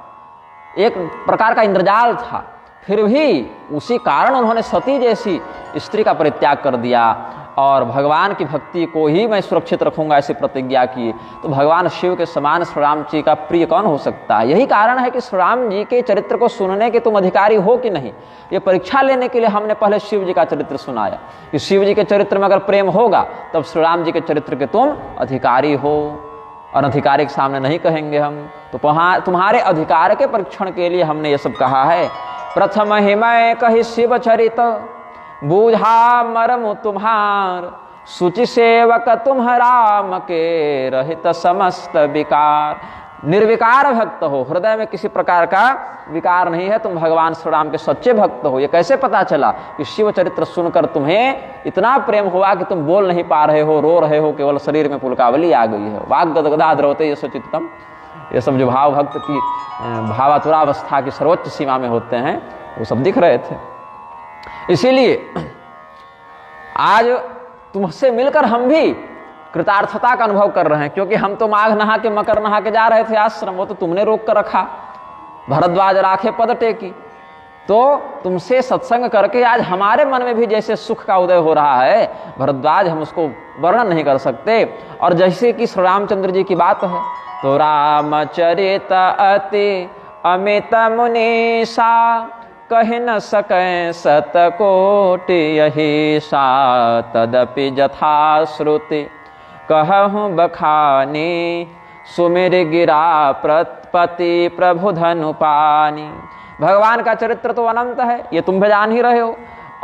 एक प्रकार का इंद्रजाल था, फिर भी उसी कारण उन्होंने सती जैसी स्त्री का परित्याग कर दिया और भगवान की भक्ति को ही मैं सुरक्षित रखूंगा ऐसी प्रतिज्ञा की। तो भगवान शिव के समान श्री राम जी का प्रिय कौन हो सकता है? यही कारण है कि श्री राम जी के चरित्र को सुनने के तुम अधिकारी हो कि नहीं, ये परीक्षा लेने के लिए हमने पहले शिव जी का चरित्र सुनाया कि शिव जी के चरित्र में अगर प्रेम होगा तब श्री राम जी के चरित्र के तुम अधिकारी हो। अनधिकारी के सामने नहीं कहेंगे हम। तो तुम्हारे अधिकार के परीक्षण के लिए हमने ये सब कहा है। प्रथम ही मैं कही शिव चरित बूझा मरमु तुम्हार सुचि सेवक तुम राम के रहित समस्त विकार। निर्विकार भक्त हो, हृदय में किसी प्रकार का विकार नहीं है, तुम भगवान श्री राम के सच्चे भक्त हो। ये कैसे पता चला? कि शिव चरित्र सुनकर तुम्हें इतना प्रेम हुआ कि तुम बोल नहीं पा रहे हो, रो रहे हो, केवल शरीर में पुलकावली आ गई है। वाग गदगदा द्रवते यशोचित्तम। ये सब जो भाव भक्त की भावातुरावस्था की सर्वोच्च सीमा में होते हैं वो सब दिख रहे थे। इसीलिए आज तुमसे मिलकर हम भी कृतार्थता का अनुभव कर रहे हैं, क्योंकि हम तो माघ नहा के मकर नहा के जा रहे थे आश्रम, वो तो तुमने रोक कर रखा। भरद्वाज राखे पद टेकी। तो तुमसे सत्संग करके आज हमारे मन में भी जैसे सुख का उदय हो रहा है भरद्वाज, हम उसको वर्णन नहीं कर सकते। और जैसे कि श्री रामचंद्र जी की बात है, तो रामचरित अति अमित मुनीसा कह न सकै सतकोटि यही सा तदपि जथा श्रुति कहूँ बखानी सुमिर गिरा प्रतपति प्रभु धनुपानी। भगवान का चरित्र तो अनंत है, ये तुम भी जान ही रहे हो।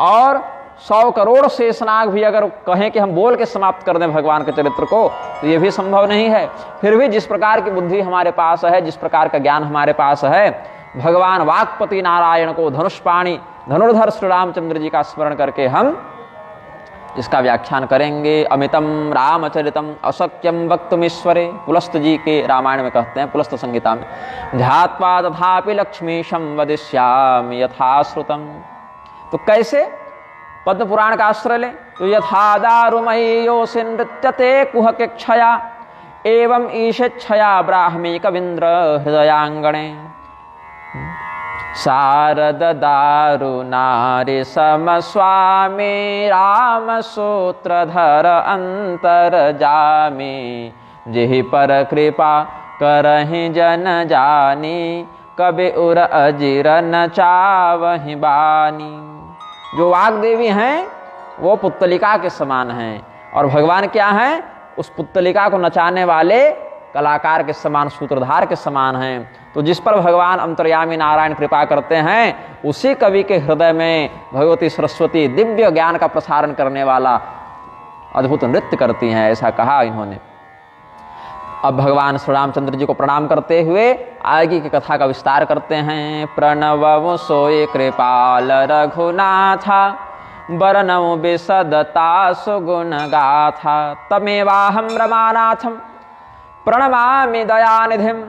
और 100 करोड़ शेषनाग भी अगर कहें कि हम बोल के समाप्त कर दें भगवान के चरित्र को, तो ये भी संभव नहीं है। फिर भी जिस प्रकार की बुद्धि हमारे पास है, जिस प्रकार का ज्ञान हमारे पास है, भगवान वाक्पति नारायण को धनुष्पाणी धनुर्धर श्री रामचंद्र जी का स्मरण करके हम इसका व्याख्यान करेंगे। अमितम रामचरितम अशक्यम वक्तुमीश्वरे, पुलस्त जी के रामायण में कहते हैं, पुलस्त संहिता में, ध्यात्वा तथापि लक्ष्मीशं वदिष्यामि यथाश्रुतम। तो कैसे? पद्म पुराण का आश्रय लें, तो यथा दारुमय्योऽसि नृत्यते कुहकेक्षया एवं ईशेच्छया ब्राह्मी कवीन्द्र हृदयाङ्गणे शारद दारुनारि समस्वामी रामसूत्रधर अंतरजामी जिहि पर कृपा करहि जन जानी कबि उर अजिर न चावहि बानी। जो वाग्देवी हैं वो पुत्तलिका के समान हैं और भगवान क्या हैं? उस पुत्तलिका को नचाने वाले कलाकार के समान, सूत्रधार के समान हैं। तो जिस पर भगवान अंतर्यामी नारायण कृपा करते हैं उसी कवि के हृदय में भगवती सरस्वती दिव्य ज्ञान का प्रसारण करने वाला अद्भुत नृत्य करती हैं, ऐसा कहा इन्होंने। अब भगवान श्री रामचंद्र जी को प्रणाम करते हुए आगे की कथा का विस्तार करते हैं। प्रणवं सोए कृपाल रघुनाथा बरनौ विशदता सुगुण गाथा तमेवाहं रमानाथं प्रणमामि दयानिधिं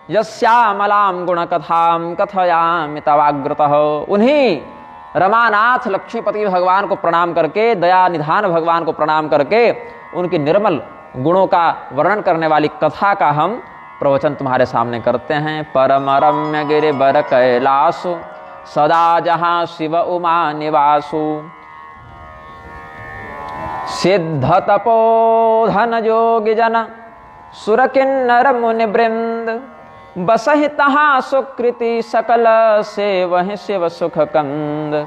यस्यामलां गुणकथां कथयामि तवाग्रतः। उन्हीं रमानाथ लक्ष्मीपति भगवान को प्रणाम करके, दया निधान भगवान को प्रणाम करके उनकी निर्मल गुणों का वर्णन करने वाली कथा का हम प्रवचन तुम्हारे सामने करते हैं। परम रम्य गिरिवर कैलासु सदा जहाँ शिव उमा निवासु सिद्ध तपोधन जोगी जन सुर किन्नर मुनि वृंद बसहि तहाँ सुकृति सकल से वहीं शिव सुख कंद।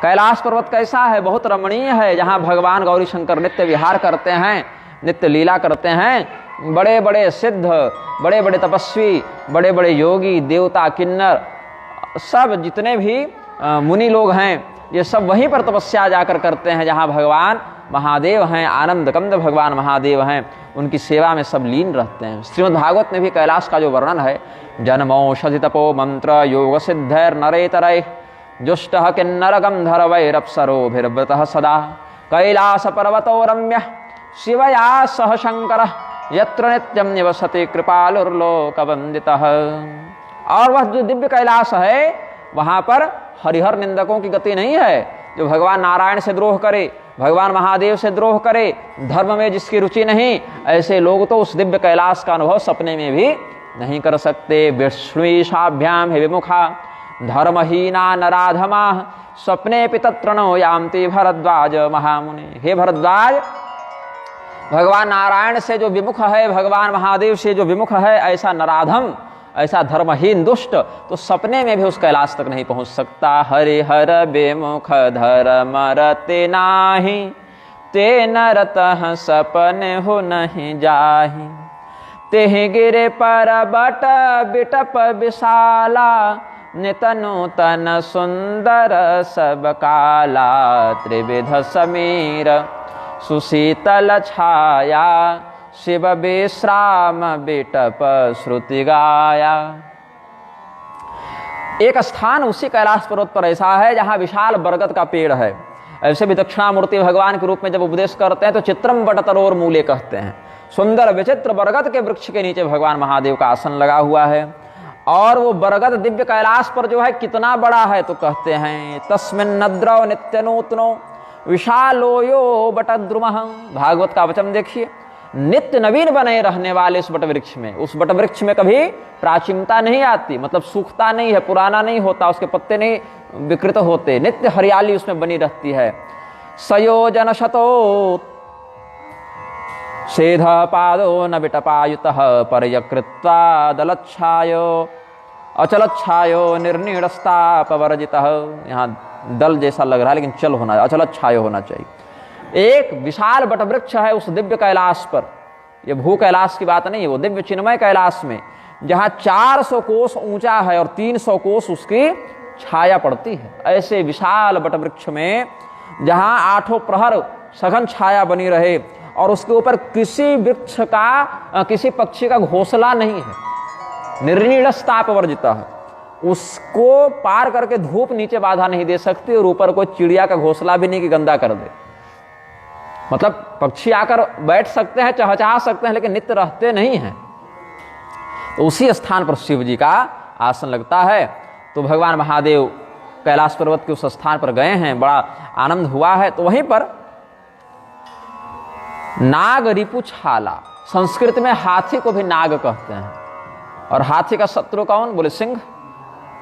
कैलाश पर्वत कैसा है? बहुत रमणीय है, जहाँ भगवान गौरी शंकर नित्य विहार करते हैं, नित्य लीला करते हैं। बड़े बड़े सिद्ध, बड़े बड़े तपस्वी, बड़े बड़े योगी, देवता, किन्नर, सब जितने भी मुनि लोग हैं ये सब वहीं पर तपस्या जाकर करते हैं जहाँ भगवान महादेव हैं, आनंद कंद भगवान महादेव हैं, उनकी सेवा में सब लीन रहते हैं। श्रीमद् भागवत में भी कैलाश का जो वर्णन है, जन्मौषधि तपो मंत्र योग सिद्धैर नरेतरै जुष्टः किन्नर गंधर्वैरप्सरोभिर्वृतः सदा कैलास पर्वतो रम्य शिवया सह शंकर यत्र नित्यं निवसति कृपालुर्लोकवंदितः। और वह जो दिव्य कैलाश है वहाँ पर हरिहर निंदकों की गति नहीं है। जो भगवान नारायण से द्रोह करे, भगवान महादेव से द्रोह करे, धर्म में जिसकी रुचि नहीं, ऐसे लोग तो उस दिव्य कैलाश का अनुभव सपने में भी नहीं कर सकते। विष्णुईशाभ्याम हे विमुखा धर्महीना नराधमा स्वप्ने तत्र नो यान्ति भरद्वाज महामुने। हे भरद्वाज, भगवान नारायण से जो विमुख है, भगवान महादेव से जो विमुख है, ऐसा नराधम, ऐसा धर्महीन दुष्ट तो सपने में भी उस कैलाश तक नहीं पहुंच सकता। हरिहर बेमुख धर्म रते नाही ते नरतः सपने हो नहीं जाहि तेहि गिरे पर बट बिटप विशाला नित नूतन सुंदर सब काला त्रिविध समीर सुशीतल छाया शिव विश्राम बिटप श्रुति गाया। एक स्थान उसी कैलाश पर्वत पर ऐसा है जहां विशाल बरगद का पेड़ है। ऐसे भी दक्षिणामूर्ति भगवान के रूप में जब उपदेश करते हैं तो चित्रम बटतरोर मूले कहते हैं। सुंदर विचित्र बरगद के वृक्ष के नीचे भगवान महादेव का आसन लगा हुआ है। और वो बरगद दिव्य कैलाश पर जो है कितना बड़ा है तो कहते हैं तस्मिन् नद्रौ नित्य नूतनो विशालोयो बटद्रुमः। भागवत का वचन देखिए, नित्य नवीन बने रहने वाले उस बटवृक्ष में, उस बटवृक्ष में कभी प्राचीनता नहीं आती, मतलब सूखता नहीं है, पुराना नहीं होता, उसके पत्ते नहीं विकृत होते, नित्य हरियाली उसमें बनी रहती है। सयोजन शतो सेध पादो न विटपायुतः परयकृत्वा दलच्छायो अचलच्छायो निर्निड़स्तापवर्जितः। यहाँ दल जैसा लग रहा है लेकिन चल होना, अचलच्छायो होना चाहिए। एक विशाल बटवृक्ष है उस दिव्य कैलाश पर। ये भू कैलाश की बात नहीं है, वो दिव्य चिन्मय कैलाश में जहाँ 400 कोस ऊंचा है और 300 कोस उसकी छाया पड़ती है। ऐसे विशाल बटवृक्ष में जहाँ आठों प्रहर सघन छाया बनी रहे और उसके ऊपर किसी वृक्ष का, किसी पक्षी का घोंसला नहीं है, निर्निड़स्तापवर्जितः, उसको पार करके धूप नीचे बाधा नहीं दे सकती और ऊपर कोई चिड़िया का घोंसला भी नहीं कि गंदा कर दे। मतलब पक्षी आकर बैठ सकते हैं, चहचहा सकते हैं, लेकिन नित्य रहते नहीं हैं। तो उसी स्थान पर शिव जी का आसन लगता है। तो भगवान महादेव कैलाश पर्वत के उस स्थान पर गए हैं, बड़ा आनंद हुआ है। तो वहीं पर नाग रिपु छाला, संस्कृत में हाथी को भी नाग कहते हैं। और हाथी का शत्रु कौन? बोले सिंह।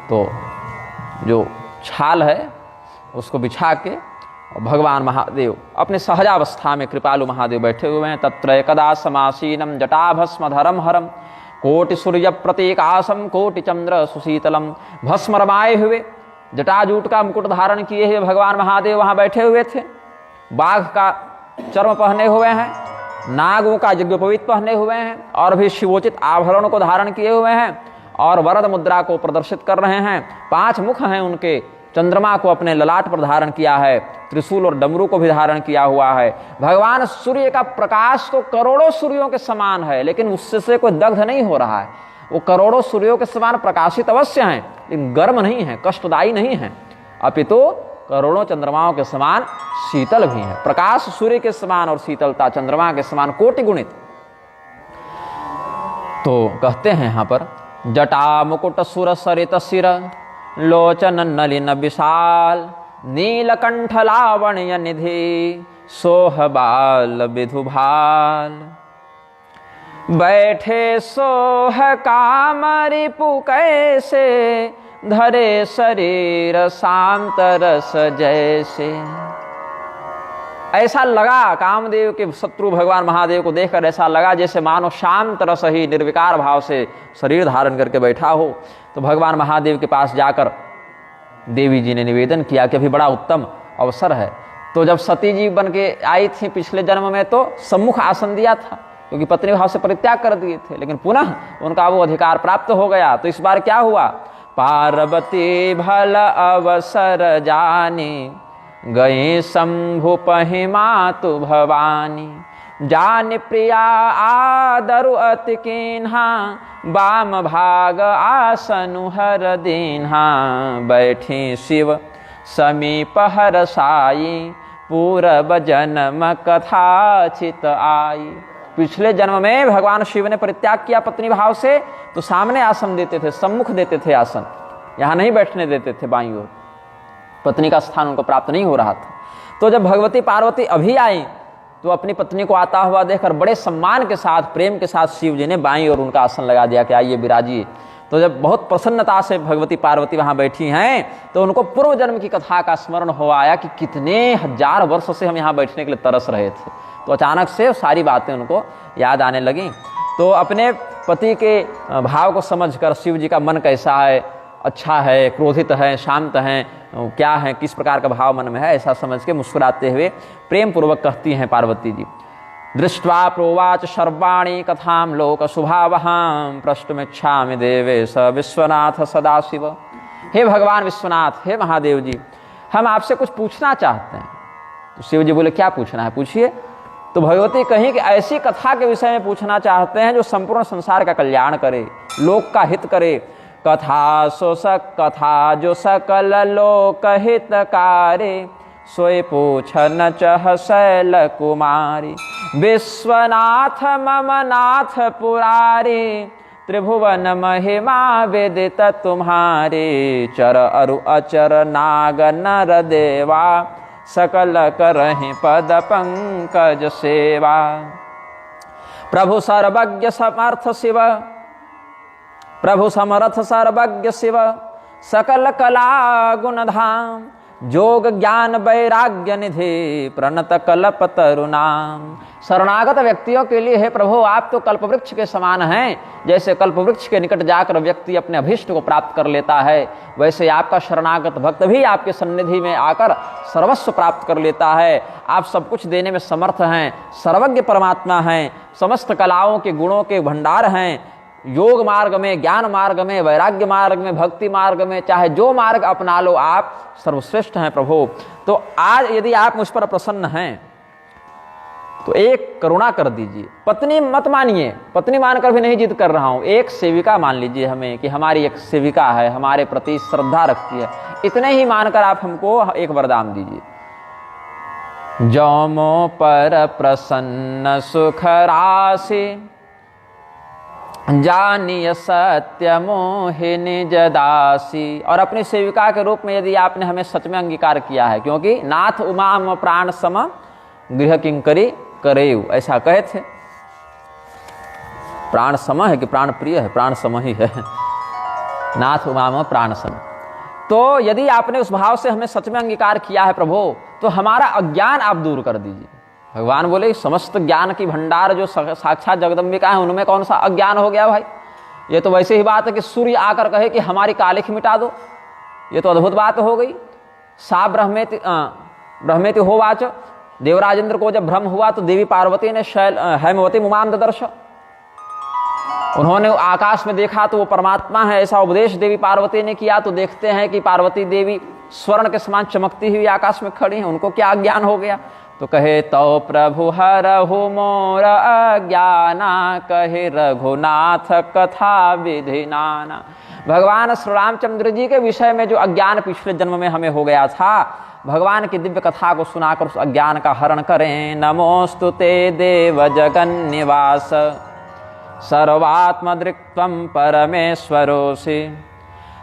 तो जो छाल है उसको बिछा के भगवान महादेव अपने सहजावस्था में कृपालु महादेव बैठे हुए हैं। तत्र एकदा समासीनम जटाभस्मधरम हरम कोटि सूर्य प्रतीकासम कोटि चंद्र सुशीतलम। भस्म रमाए हुए जटाजूट का मुकुट धारण किए हुए भगवान महादेव वहाँ बैठे हुए थे। बाघ का चर्म पहने हुए हैं, नागों का यज्ञोपवीत पहने हुए हैं और भी शिवोचित आभरणों को धारण किए हुए हैं और वरद मुद्रा को प्रदर्शित कर रहे हैं। 5 मुख हैं उनके, चंद्रमा को अपने ललाट पर धारण किया है, त्रिशूल और डमरू को भी धारण किया हुआ है। भगवान सूर्य का प्रकाश तो करोड़ों सूर्यों के समान है, लेकिन उससे से कोई दग्ध नहीं हो रहा है। वो करोड़ों सूर्यों के समान प्रकाशित अवश्य हैं, लेकिन गर्म नहीं है, कष्टदायी नहीं है, अपितु करोड़ों चंद्रमाओं के समान शीतल भी है। प्रकाश सूर्य के समान और शीतलता चंद्रमा के समान कोटि गुणित। तो कहते हैं यहां पर जटा मुकुट सुर सरित सिर लोचन नलिन विशाल नीलकंठ लावण्य निधि सोह बाल विधुभाल। बैठे सोह काम रिपु कैसे धरे शरीर शांत रस जैसे। ऐसा लगा कामदेव के शत्रु भगवान महादेव को देखकर ऐसा लगा जैसे मानो शांत रस ही निर्विकार भाव से शरीर धारण करके बैठा हो। तो भगवान महादेव के पास जाकर देवी जी ने निवेदन किया कि अभी बड़ा उत्तम अवसर है। तो जब सती जी बन के आई थी पिछले जन्म में तो सम्मुख आसन दिया था, क्योंकि पत्नी भाव से परित्याग कर दिए थे, लेकिन पुनः उनका वो अधिकार प्राप्त हो गया। तो इस बार क्या हुआ? पार्वती भल अवसर जानी गई शंभु पहि मातु भवानी। जान प्रिया आदरु अति कीन्हा बाम भाग आसनु हर दीन्हा। बैठी शिव समीप हर साई पूरब जन्म कथा चित आई। पिछले जन्म में भगवान शिव ने परित्याग किया पत्नी भाव से, तो सामने आसन देते थे, सम्मुख देते थे आसन, यहाँ नहीं बैठने देते थे बाईं ओर। पत्नी का स्थान उनको प्राप्त नहीं हो रहा था। तो जब भगवती पार्वती अभी आई तो अपनी पत्नी को आता हुआ देखकर बड़े सम्मान के साथ, प्रेम के साथ शिव जी ने बाईं ओर उनका आसन लगा दिया कि आइए विराजिए। तो जब बहुत प्रसन्नता से भगवती पार्वती वहाँ बैठी हैं तो उनको पूर्व जन्म की कथा का स्मरण हो आया कि कितने हजार वर्ष से हम यहाँ बैठने के लिए तरस रहे थे। तो अचानक से सारी बातें उनको याद आने लगी। तो अपने पति के भाव को समझकर शिव जी का मन कैसा है, अच्छा है, क्रोधित है, शांत हैं, क्या है, किस प्रकार का भाव मन में है, ऐसा समझ के मुस्कुराते हुए प्रेम पूर्वक कहती हैं पार्वती जी। दृष्ट्वा प्रोवाच सर्वाणी कथाम लोक शुभावहां प्रष्टुमिच्छामि देवेश विश्वनाथ सदाशिव। हे भगवान विश्वनाथ, हे महादेव जी, हम आपसे कुछ पूछना चाहते हैं। तो शिव जी बोले क्या पूछना है, पूछिए। तो भगवती कहीं कि ऐसी कथा के विषय में पूछना चाहते हैं जो संपूर्ण संसार का कल्याण करे, लोक का हित करे। कथा सो कथा जो सकल लोक हितकारे सोई पूछन चह शैल कुमारी। विश्वनाथ मम नाथ पुरारी त्रिभुवन महिमा वेदित तुम्हारे। चर अरु अचर नाग नर देवा सकल करहि पद पंकज सेवा। प्रभु सर्वज्ञ समर्थ शिव, प्रभु समर्थ सर्वज्ञ शिव सकल कला गुण धाम। जोग ज्ञान वैराग्य निधि प्रणत कल्प तरुणाम। शरणागत व्यक्तियों के लिए हे प्रभु आप तो कल्पवृक्ष के समान हैं। जैसे कल्पवृक्ष के निकट जाकर व्यक्ति अपने अभीष्ट को प्राप्त कर लेता है, वैसे आपका शरणागत भक्त भी आपके सन्निधि में आकर सर्वस्व प्राप्त कर लेता है। आप सब कुछ देने में समर्थ हैं, सर्वज्ञ परमात्मा हैं, समस्त कलाओं के गुणों के भंडार हैं। योग मार्ग में, ज्ञान मार्ग में, वैराग्य मार्ग में, भक्ति मार्ग में, चाहे जो मार्ग अपना लो आप सर्वश्रेष्ठ हैं प्रभु। तो आज यदि आप मुझ पर प्रसन्न हैं तो एक करुणा कर दीजिए। पत्नी मत मानिए, पत्नी मानकर भी नहीं जिद कर रहा हूं, एक सेविका मान लीजिए हमें कि हमारी एक सेविका है, हमारे प्रति श्रद्धा रखती है, इतने ही मानकर आप हमको एक वरदान दीजिए। जौमो पर प्रसन्न सुख राशि जानिय सत्य मोहिनी जदासी। और अपनी सेविका के रूप में यदि आपने हमें सच में अंगीकार किया है, क्योंकि नाथ उमा प्राण सम गृह किंकरी करेव, ऐसा कहे थे। प्राण सम है कि प्राण प्रिय है? प्राण सम ही है। नाथ उमाम प्राण सम। तो यदि आपने उस भाव से हमें सच में अंगीकार किया है प्रभु, तो हमारा अज्ञान आप दूर कर दीजिए। भगवान बोले समस्त ज्ञान की भंडार जो साक्षात जगदम्बिका है, उनमें कौन सा अज्ञान हो गया भाई? ये तो वैसे ही बात है कि सूर्य आकर कहे कि हमारी कालिख मिटा दो, ये तो अद्भुत बात हो गई। सा ब्रह्मेति होवाच, देवराजेंद्र को जब भ्रम हुआ तो देवी पार्वती ने हैमवती मुमाम ददर्श, उन्होंने आकाश में देखा तो वो परमात्मा है, ऐसा उपदेश देवी पार्वती ने किया। तो देखते हैं कि पार्वती देवी स्वर्ण के समान चमकती हुई आकाश में खड़ी हैं, उनको क्या ज्ञान हो गया? तो कहे तो प्रभु हरहु मोर अज्ञाना, कहे रघुनाथ कथा विधि नाना। भगवान श्री रामचंद्र जी के विषय में जो अज्ञान पिछले जन्म में हमें हो गया था, भगवान की दिव्य कथा को सुनाकर उस अज्ञान का हरण करें। नमोस्तुते देव जगन निवास, सर्वात्मदृक्त्वं परमेश्वरोसि,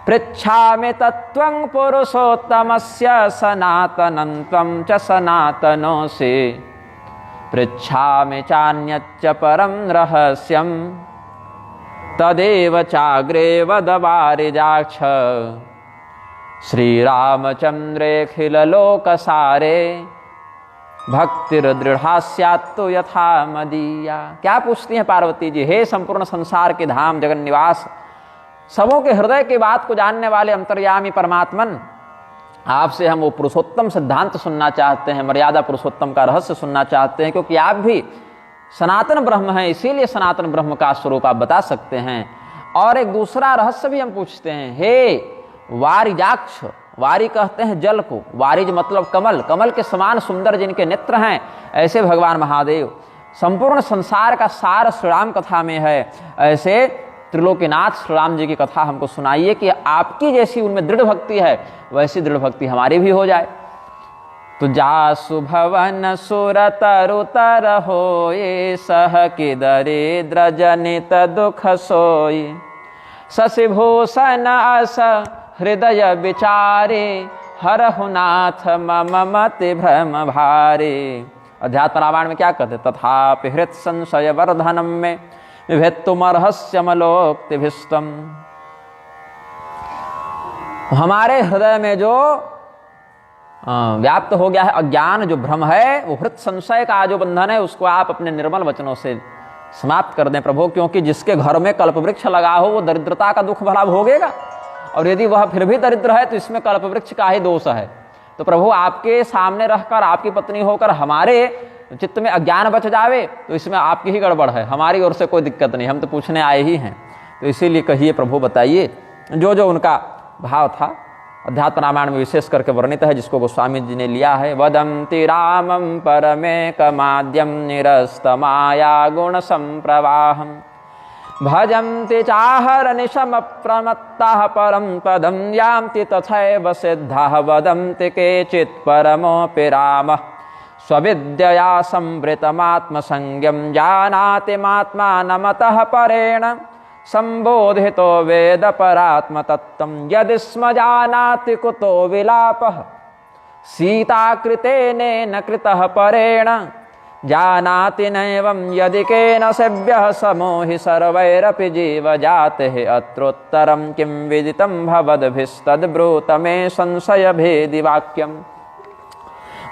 पृच्छामि तत्त्वं पुरुषोत्तमस्य, सनातनं त्वं च सनातनोऽसि, पृच्छामि चान्यच्च परं रहस्यं, तदेव चाग्रे वद वारिजाक्ष। श्रीरामचन्द्रेऽखिललोकसारे, भक्तिर्दृढ़ा स्यात्तु यथा मदीया। क्या पूछती हैं पार्वती जी? हे संपूर्ण संसार के धाम जगन निवास, सबों के हृदय की बात को जानने वाले अंतर्यामी परमात्मन, आपसे हम वो पुरुषोत्तम सिद्धांत सुनना चाहते हैं, मर्यादा पुरुषोत्तम का रहस्य सुनना चाहते हैं, क्योंकि आप भी सनातन ब्रह्म हैं, इसीलिए सनातन ब्रह्म का स्वरूप आप बता सकते हैं। और एक दूसरा रहस्य भी हम पूछते हैं। हे वारिजाक्ष, वारी कहते हैं जल को, वारिज मतलब कमल, कमल के समान सुंदर जिनके नेत्र हैं, ऐसे भगवान महादेव। संपूर्ण संसार का सार श्री राम कथा में है, ऐसे त्रिलोकीनाथ श्री राम जी की कथा हमको सुनाइए कि आपकी जैसी उनमें दृढ़ भक्ति है, वैसी दृढ़ भक्ति हमारी भी हो जाए। तो जासु भवन सुर तरु तर होए, सह कि दरिद्र जनित दुख सोई, शशिभूषण अस हृदय विचारे, हरहुनाथ मम मति भ्रम भारे। अध्यात्म रामायण में क्या कहते? तथापि हृत संशय वर्धनम में विभेत्तुमर्हस्यमलोक्तिभिस्तम। हमारे हृदय में जो व्याप्त हो गया है अज्ञान, जो भ्रम है, वो हृत संशय का जो बंधन है, उसको आप अपने निर्मल वचनों से समाप्त कर दें प्रभु। क्योंकि जिसके घर में कल्पवृक्ष लगा हो वो दरिद्रता का दुख भला भोगेगा, और यदि वह फिर भी दरिद्र है तो इसमें कल्पवृक्ष का ही दोष है। तो प्रभु आपके सामने रहकर, आपकी पत्नी होकर हमारे चित्त में अज्ञान बच जावे तो इसमें आपकी ही गड़बड़ है, हमारी ओर से कोई दिक्कत नहीं, हम तो पूछने आए ही हैं। तो इसीलिए कहिए प्रभु, बताइए जो जो उनका भाव था। अध्यात्म रामायण में विशेष करके वर्णित है, जिसको गोस्वामी जी ने लिया है। वदन्ति रामं परमेकमाद्यं निरस्तमाया गुण संप्रवाहम्, भजन्ति चाहरनिशम प्रमत्ताः परं पदं, यान्ति तथैव सिद्धाः वदन्ति केचित् परमोऽपि रामः, स्वविद्यया संवृतमात्मसंज्ञं, जानाति मात्मानमतः परेण, संबोधितो वेद परात्मतत्त्वं, यदि स्म जानाति कुतो विलापः, सीताकृतेन कृतः परेण, जानाति नैवं यदि केन सेव्यः, समो हि सर्वैरपि जीवजातेः, अत्रोत्तरं किं विदितं भवद्भिस्तद्ब्रूत मे संशय भेदि वाक्यम्।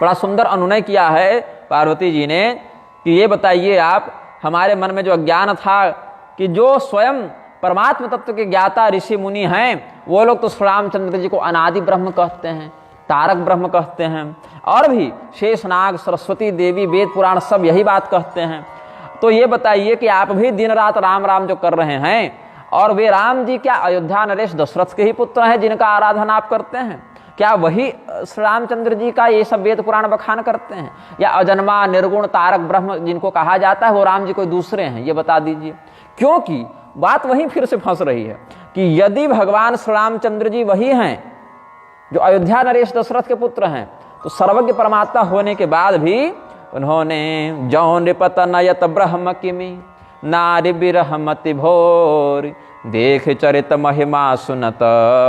बड़ा सुंदर अनुनय किया है पार्वती जी ने कि ये बताइए आप, हमारे मन में जो अज्ञान था कि जो स्वयं परमात्म तत्व के ज्ञाता ऋषि मुनि हैं, वो लोग तो श्री रामचंद्र जी को अनादि ब्रह्म कहते हैं, तारक ब्रह्म कहते हैं, और भी शेषनाग, सरस्वती देवी, वेद पुराण सब यही बात कहते हैं। तो ये बताइए कि आप भी दिन रात राम राम जो कर रहे हैं, और वे राम जी क्या अयोध्या नरेश दशरथ के ही पुत्र हैं जिनका आराधना आप करते हैं? क्या वही श्री रामचंद्र जी का ये सब वेद पुराण बखान करते हैं, या अजन्मा निर्गुण तारक ब्रह्म जिनको कहा जाता है वो राम जी कोई दूसरे हैं? ये बता दीजिए। क्योंकि बात वहीं फिर से फंस रही है कि यदि भगवान श्री रामचंद्र जी वही हैं जो अयोध्या नरेश दशरथ के पुत्र हैं, तो सर्वज्ञ परमात्मा होने के बाद भी उन्होंने जौ नृपत नयत ब्रह्म किमि, नारि बिरहमति भोर, देख चरित महिमा सुनत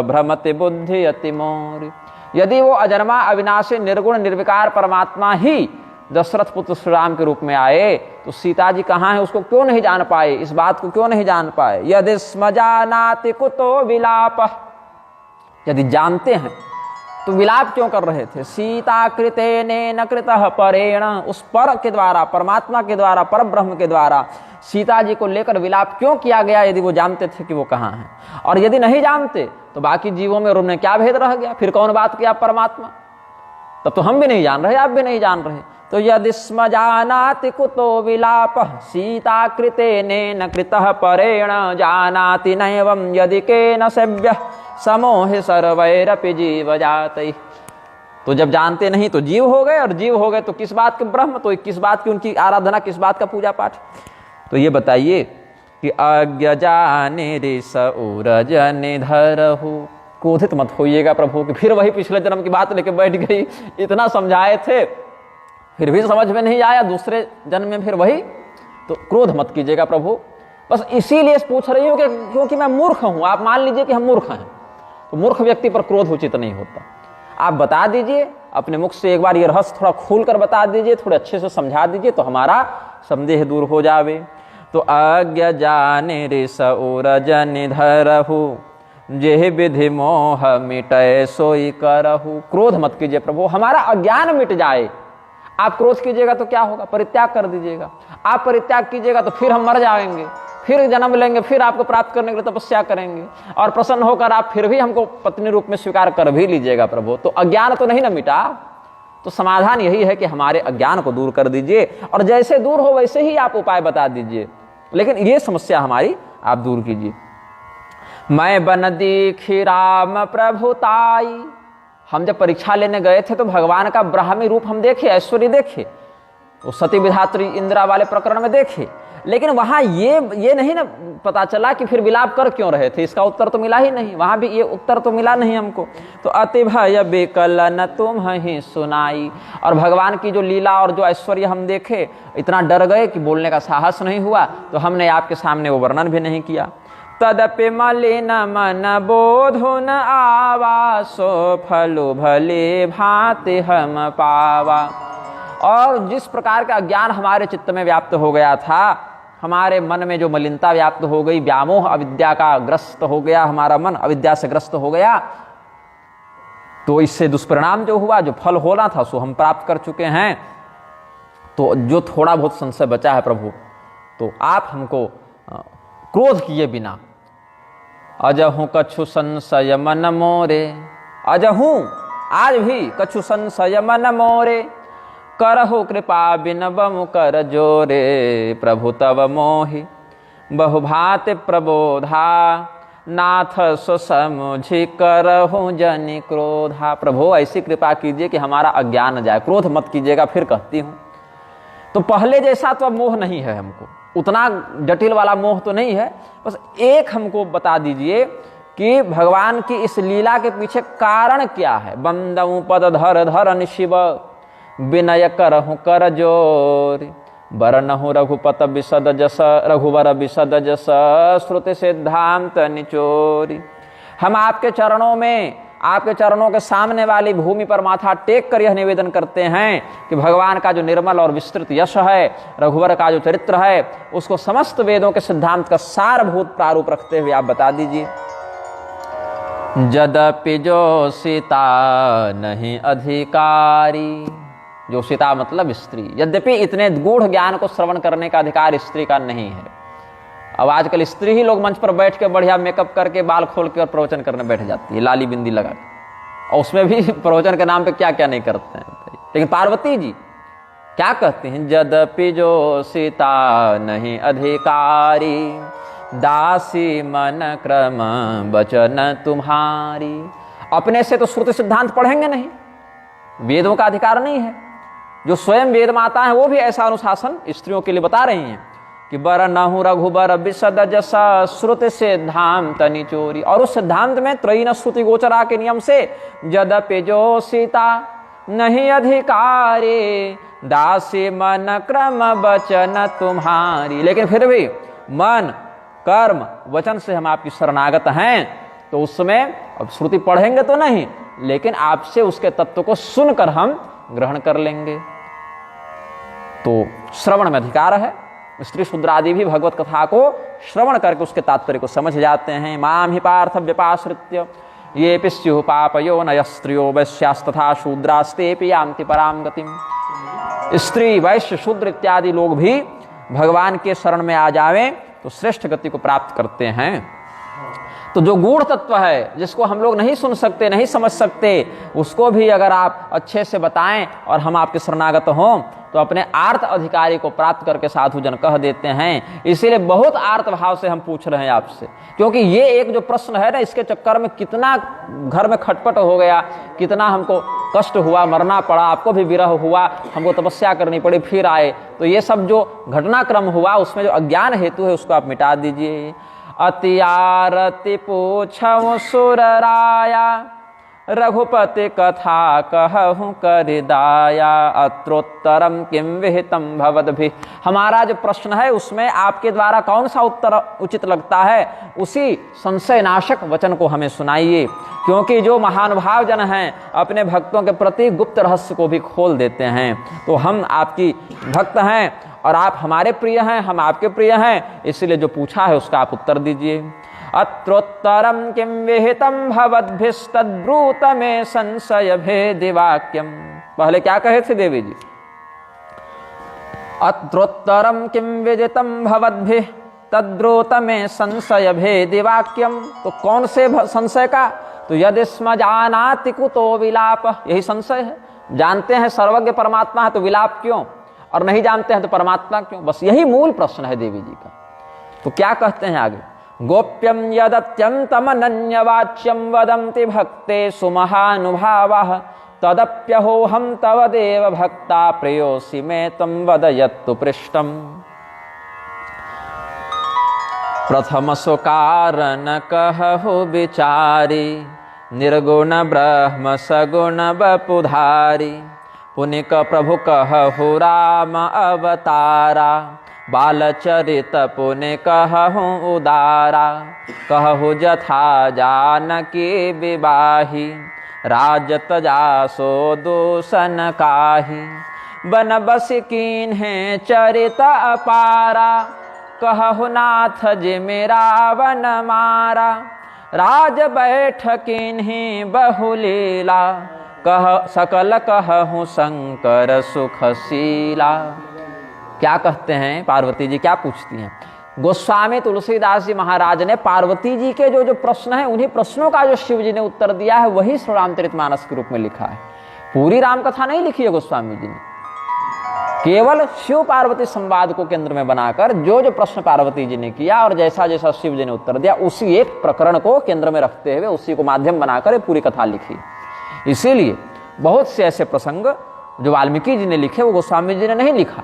भ्रमति बुद्धि अति मोर। यदि वो अजन्मा अविनाशी निर्गुण निर्विकार परमात्मा ही दशरथ पुत्र श्री राम के रूप में आए, तो सीता जी कहाँ है उसको क्यों नहीं जान पाए, इस बात को क्यों नहीं जान पाए। यदि स्म जानाति कुतो विलाप, यदि जानते हैं तो विलाप क्यों कर रहे थे। सीता कृतेन कृतः परेण, उस पर के द्वारा, परमात्मा के द्वारा, पर ब्रह्म के द्वारा सीता जी को लेकर विलाप क्यों किया गया, यदि वो जानते थे कि वो कहाँ हैं। और यदि नहीं जानते तो बाकी जीवों में और उनमें क्या भेद रह गया, फिर कौन बात किया परमात्मा, तब तो हम भी नहीं जान रहे, आप भी नहीं जान रहे। तो यदि स्म जानाति कुतो विलाप सीता कृतेन कृतः परेण जानाति नैवं यदि केन सेव्यः समोह सर्वैरपि जीव जातैः। तो जब जानते नहीं तो जीव हो गए, और जीव हो गए तो किस बात के ब्रह्म, तो किस बात की उनकी आराधना, किस बात का पूजा पाठ। तो ये बताइए कि अज्ञ जाने रिस उरज निधरहु। क्रोधित मत होइएगा प्रभु कि फिर वही पिछले जन्म की बात लेके बैठ गई, इतना समझाए थे फिर भी समझ में नहीं आया, दूसरे जन्म में फिर वही। तो क्रोध मत कीजिएगा प्रभु, बस इसीलिए पूछ रही हूँ कि क्योंकि मैं मूर्ख हूँ। आप मान लीजिए कि हम मूर्ख हैं, तो मूर्ख व्यक्ति पर क्रोध उचित नहीं होता। आप बता दीजिए अपने मुख से, एक बार ये रहस्य थोड़ा खोल कर बता दीजिए, थोड़े अच्छे से समझा दीजिए, तो हमारा संदेह दूर हो जावे। तो अज्ञ जाने रिस उरज निधरहु जेह विधि मोह मिटय सोई करहु। क्रोध मत कीजिए प्रभु, हमारा अज्ञान मिट जाए। आप क्रोध कीजिएगा तो क्या होगा, परित्याग कर दीजिएगा। आप परित्याग कीजिएगा तो फिर हम मर जाएंगे, फिर जन्म लेंगे, फिर आपको प्राप्त करने के लिए तपस्या करेंगे, और प्रसन्न होकर आप फिर भी हमको पत्नी रूप में स्वीकार कर भी लीजिएगा प्रभु। तो अज्ञान तो नहीं ना मिटा। तो समाधान यही है कि हमारे अज्ञान को दूर कर दीजिए, और जैसे दूर हो वैसे ही आप उपाय बता दीजिए, लेकिन ये समस्या हमारी आप दूर कीजिए। मैं बन दीखी राम प्रभुताई। हम जब परीक्षा लेने गए थे तो भगवान का ब्राह्मी रूप हम देखे, ऐश्वर्य देखे, वो सती विधात्री इंदिरा वाले प्रकरण में देखे, लेकिन वहां ये नहीं ना पता चला कि फिर विलाप कर क्यों रहे थे। इसका उत्तर तो मिला ही नहीं, वहां भी ये उत्तर तो मिला नहीं हमको। तो अति भय बेकलन तुम ही सुनाई। और भगवान की जो लीला और जो ऐश्वर्य हम देखे, इतना डर गए कि बोलने का साहस नहीं हुआ, तो हमने आपके सामने वो वर्णन भी नहीं किया। तदपि मलिन मन बोधुन आवा सो फलु भले भांति हम पावा। और जिस प्रकार का ज्ञान हमारे चित्त में व्याप्त हो गया था, हमारे मन में जो मलिनता व्याप्त हो गई, व्यामोह अविद्या का ग्रस्त हो गया, हमारा मन अविद्या से ग्रस्त हो गया, तो इससे दुष्परिणाम जो हुआ, जो फल होना था सो हम प्राप्त कर चुके हैं। तो जो थोड़ा बहुत संशय बचा है प्रभु, तो आप हमको क्रोध किए बिना, अजहू कछु संशय मन मोरे, अजहू आज भी कछु संशय मन मोरे, करहु कृपा बिन बमु कर जोरे, प्रभु तव मोहि बहुभाति प्रबोधा, नाथ सो समुझि करहु जनि क्रोधा। प्रभु ऐसी कृपा कीजिए कि हमारा अज्ञान न जाए, क्रोध मत कीजिएगा। फिर कहती हूँ, तो पहले जैसा तो अब मोह नहीं है, हमको उतना जटिल वाला मोह तो नहीं है। बस एक हमको बता दीजिए कि भगवान की इस लीला के पीछे कारण क्या है। बंदऊ पद धर धरन शिव, विनय करहु कर जोर, बरनहु रघुपत विशद जस, रघुवर विशद जस, श्रुति सिद्धांत निचोरी। हम आपके चरणों में, आपके चरणों के सामने वाली भूमि पर माथा टेक कर यह निवेदन करते हैं कि भगवान का जो निर्मल और विस्तृत यश है, रघुवर का जो चरित्र है, उसको समस्त वेदों के सिद्धांत का सारभूत प्रारूप रखते हुए आप बता दीजिए। यद्यपि जो सीता नहीं अधिकारी, जो सीता मतलब स्त्री, यद्यपि इतने गूढ़ ज्ञान को श्रवण करने का अधिकार स्त्री का नहीं है। अब आजकल स्त्री ही लोग मंच पर बैठ के बढ़िया मेकअप करके, बाल खोल के और प्रवचन करने बैठ जाती है, लाली बिंदी लगा के, और उसमें भी प्रवचन के नाम पे क्या क्या नहीं करते हैं। लेकिन पार्वती जी क्या कहते हैं, यद्यपि जो सीता नहीं अधिकारी, दासी मन क्रम बचन तुम्हारी। अपने से तो श्रुति सिद्धांत पढ़ेंगे नहीं, वेदों का अधिकार नहीं है। जो स्वयं वेद माता है वो भी ऐसा अनुशासन स्त्रियों के लिए बता रही हैं कि बरनहु रघुबर विशद जसा, श्रुति सिद्धांत निचोरी। और उस सिद्धांत में त्रयीन श्रुति गोचरा के नियम से यद्यपि जो सीता नहीं अधिकारी, दासी मन क्रम वचन तुम्हारी। लेकिन फिर भी मन कर्म वचन से हम आपकी शरणागत हैं, तो उसमें अब श्रुति पढ़ेंगे तो नहीं, लेकिन आपसे उसके तत्व को सुनकर हम ग्रहण कर लेंगे। तो श्रवण में अधिकार है। स्त्री शूद्र आदि भी भगवत कथा को श्रवण करके उसके तात्पर्य को समझ जाते हैं। माम ही पार्थ व्यपाश्रित्य ये पिस्यु पापयो नय स्त्रियो वैश्यास्तथा शूद्रास्तेपि यान्ति पराम गतिम। स्त्री वैश्य शूद्र इत्यादि लोग भी भगवान के शरण में आ जावें तो श्रेष्ठ गति को प्राप्त करते हैं। तो जो गूढ़ तत्व है जिसको हम लोग नहीं सुन सकते, नहीं समझ सकते, उसको भी अगर आप अच्छे से बताएं और हम आपके शरणागत हों तो अपने आर्त अधिकारी को प्राप्त करके साधु जन कह देते हैं। इसीलिए बहुत आर्त भाव से हम पूछ रहे हैं आपसे, क्योंकि ये एक जो प्रश्न है ना, इसके चक्कर में कितना घर में खटपट हो गया, कितना हमको कष्ट हुआ, मरना पड़ा, आपको भी विरह हुआ, हमको तपस्या करनी पड़ी, फिर आए। तो ये सब जो घटनाक्रम हुआ उसमें जो अज्ञान हेतु है उसको आप मिटा दीजिए। अति आरति पूछऊं सुर राया, रघुपति कथा कहूँ कर दाया, अत्रोत्तरम किम विहितम भवद्भिः। हमारा जो प्रश्न है उसमें आपके द्वारा कौन सा उत्तर उचित लगता है, उसी संशय नाशक वचन को हमें सुनाइए, क्योंकि जो महानुभाव जन हैं अपने भक्तों के प्रति गुप्त रहस्य को भी खोल देते हैं। तो हम आपकी भक्त हैं और आप हमारे प्रिय हैं, हम आपके प्रिय हैं, इसलिए जो पूछा है उसका आप उत्तर दीजिए। अत्रोत्तरम किम विहितम भवद्भिस्तद्ब्रूत में संशय भेदि वाक्यम। पहले क्या कहे थे देवी जी? अत्रोत्तरम किम विदितम भवद्भिः तद्ब्रूत में संशय भेदि वाक्यम। तो कौन से संशय का? तो यदि स्म जानाति कुतो विलाप, यही संशय है। जानते हैं सर्वज्ञ परमात्मा है तो विलाप क्यों, और नहीं जानते हैं तो परमात्मा क्यों? बस यही मूल प्रश्न है देवी जी का। तो क्या कहते हैं आगे? गोप्यम यदत्यंतमनन्यवाच्यम वदन्ति भक्ते सुमहानुभावः तदप्यहोहम तव देव भक्ता प्रियोसि मे त्वं वद यत्तु पृष्टम्। प्रथम सुकारण कहु विचारी, निर्गुण ब्रह्म सगुण बपुधारी, पुनिक प्रभु कहु राम अवतारा, बालचरित पुनि कहु उदारा, कहु जथा जानकी विवाही, राजत जासो दूषण काही, बन बस कीन्हे चरित अपारा, कहु नाथ जिमि रावण मारा, राज बैठ कीन्ही बहुलीला, कह सकल कहूँ शंकर सुखशीला। क्या कहते हैं पार्वती जी, क्या पूछती हैं? गोस्वामी तुलसीदास जी महाराज ने पार्वती जी के जो प्रश्न हैं उन्हीं प्रश्नों का जो शिव जी ने उत्तर दिया है वही श्री रामचरितमानस के रूप में लिखा है। पूरी राम कथा नहीं लिखी है गोस्वामी जी ने, केवल शिव पार्वती संवाद को केंद्र में बनाकर जो प्रश्न पार्वती जी ने किया और जैसा जैसा शिव जी ने उत्तर दिया उसी एक प्रकरण को केंद्र में रखते हुए उसी को माध्यम बनाकर पूरी कथा लिखी। इसीलिए बहुत से ऐसे प्रसंग जो वाल्मीकि जी ने लिखे वो गोस्वामी जी ने नहीं लिखा,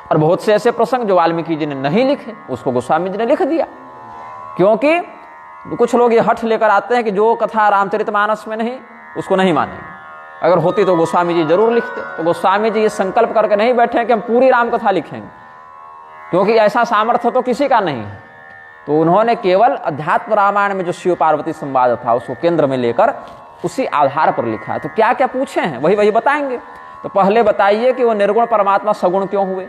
और बहुत से ऐसे प्रसंग जो वाल्मीकि जी ने नहीं लिखे उसको गोस्वामी जी ने लिख दिया। क्योंकि कुछ लोग ये हठ लेकर आते हैं कि जो कथा रामचरितमानस में नहीं उसको नहीं मानेंगे, अगर होती तो गोस्वामी जी जरूर लिखते। तो गोस्वामी जी ये संकल्प करके नहीं बैठे हैं कि हम पूरी राम कथा लिखेंगे, क्योंकि ऐसा सामर्थ्य तो किसी का नहीं है। तो उन्होंने केवल अध्यात्म रामायण में जो शिव पार्वती संवाद था उसको केंद्र में लेकर उसी आधार पर लिखा है। तो क्या क्या पूछे हैं वही बताएंगे। तो पहले बताइए कि वो निर्गुण परमात्मा सगुण क्यों हुए,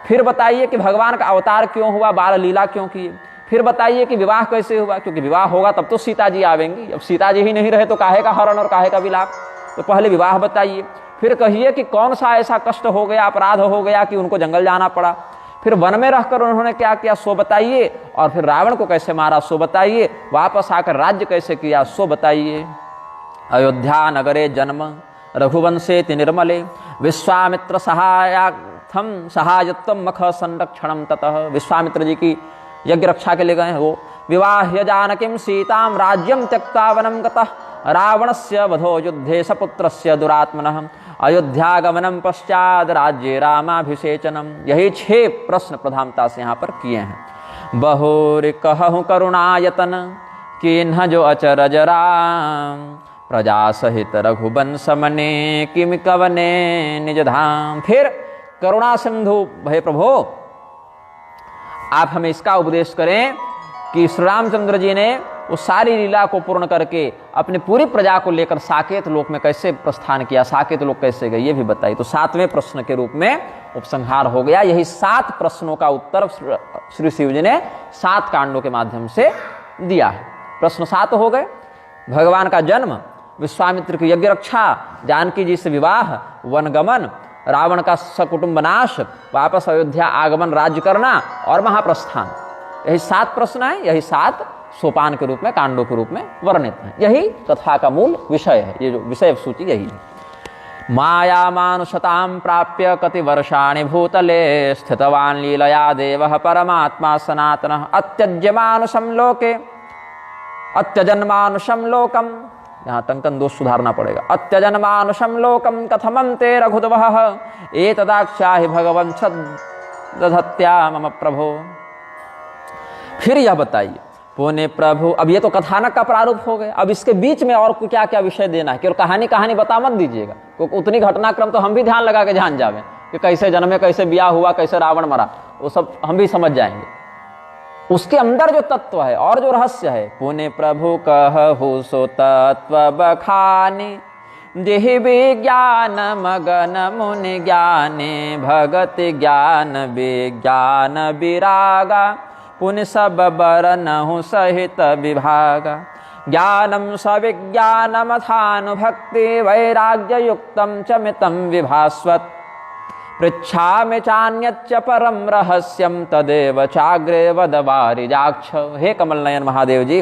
फिर बताइए कि भगवान का अवतार क्यों हुआ, बाल लीला क्यों किए, फिर बताइए कि विवाह कैसे हुआ, क्योंकि विवाह होगा तब तो सीता जी आवेंगी, अब सीता जी ही नहीं रहे तो काहे का हरण और काहे का विलाप। तो पहले विवाह बताइए, फिर कहिए कि कौन सा ऐसा कष्ट हो गया, अपराध हो गया कि उनको जंगल जाना पड़ा, फिर वन में रहकर उन्होंने क्या किया सो बताइए, और फिर रावण को कैसे मारा सो बताइए, वापस आकर राज्य कैसे किया सो बताइए। अयोध्या नगरे जन्म रघुवंशेति निर्मले, विश्वामित्र सहायार्थम सहायत्वम मख संरक्षणम ततः। विश्वामित्र जी की यज्ञ रक्षा के लिए गए हैं वो। विवाह्य जानकीं सीतां राज्यं त्यक्त्वा वनं गतः, रावणस्य वधो युद्धे सपुत्रस्य दुरात्मनः, अयोध्यागमनं पश्चात् राज्ये रामाभिषेचनम। यही 6 प्रश्न प्रधानता से यहाँ पर किए हैं। बहुरि कहूँ करुणायतन किन्ह जो अचरज राम, प्रजा सहित रघुवंश मने किम कवने निज धाम। फिर करुणा सिंधु भय प्रभो आप हमें इसका उपदेश करें कि श्री रामचंद्र जी ने उस सारी लीला को पूर्ण करके अपनी पूरी प्रजा को लेकर साकेत लोक में कैसे प्रस्थान किया, साकेत लोक कैसे गए ये भी बताइए। तो 7वें प्रश्न के रूप में उपसंहार हो गया। यही 7 प्रश्नों का उत्तर श्री शिव जी ने 7 कांडों के माध्यम से दिया है। प्रश्न 7 हो गए। भगवान का जन्म, विश्वामित्र की यज्ञ रक्षा, जानकी जी से विवाह, वनगमन, रावण का सकुटुंब नाश, वापस अयोध्या आगमन, राज्य करना और महाप्रस्थान। यही 7 प्रश्न हैं। यही 7 सोपान के रूप में, कांडों के रूप में वर्णित हैं। यही कथा का मूल विषय है। ये जो विषय सूची यही है। माया मानुषतां प्राप्य कति वर्षाणि भूतले स्थितवान् लीलया देवः परमात्मा सनातनः अत्यज्य मानुषं लोके अत्यजन मानुषं लोकम। यहाँ टंकन दोष सुधारना पड़ेगा। अत्यजन मानुषं लोकम कथमं ते रघुद्वः एतदाख्याहि भगवन् दधत्या मम प्रभो। फिर यह बताइए पुण्य प्रभु, अब ये तो कथानक का प्रारूप हो गया। अब इसके बीच में और क्या क्या विषय देना है, केवल कहानी बता मत दीजिएगा, क्योंकि उतनी घटनाक्रम तो हम भी ध्यान लगा के जान जावे कि कैसे जन्मे, कैसे ब्याह हुआ, कैसे रावण मरा, वो सब हम भी समझ जाएंगे। उसके अंदर जो तत्व है और जो रहस्य है, पुण्य प्रभु कहु सो तत्व बखानी जेहि विज्ञान मगन मुनि ज्ञाने भगत ज्ञान विज्ञान विरागा पुण्य सब बरनहु सहित विभागा ज्ञानम सविज्ञानमथानुभक्ति वैराग्य युक्तम च मितम विभास्वत् पृच्छामि चान्यच्च परम रहस्यम तदेव चाग्रे वद वारिजाक्ष। हे कमल नयन महादेव जी,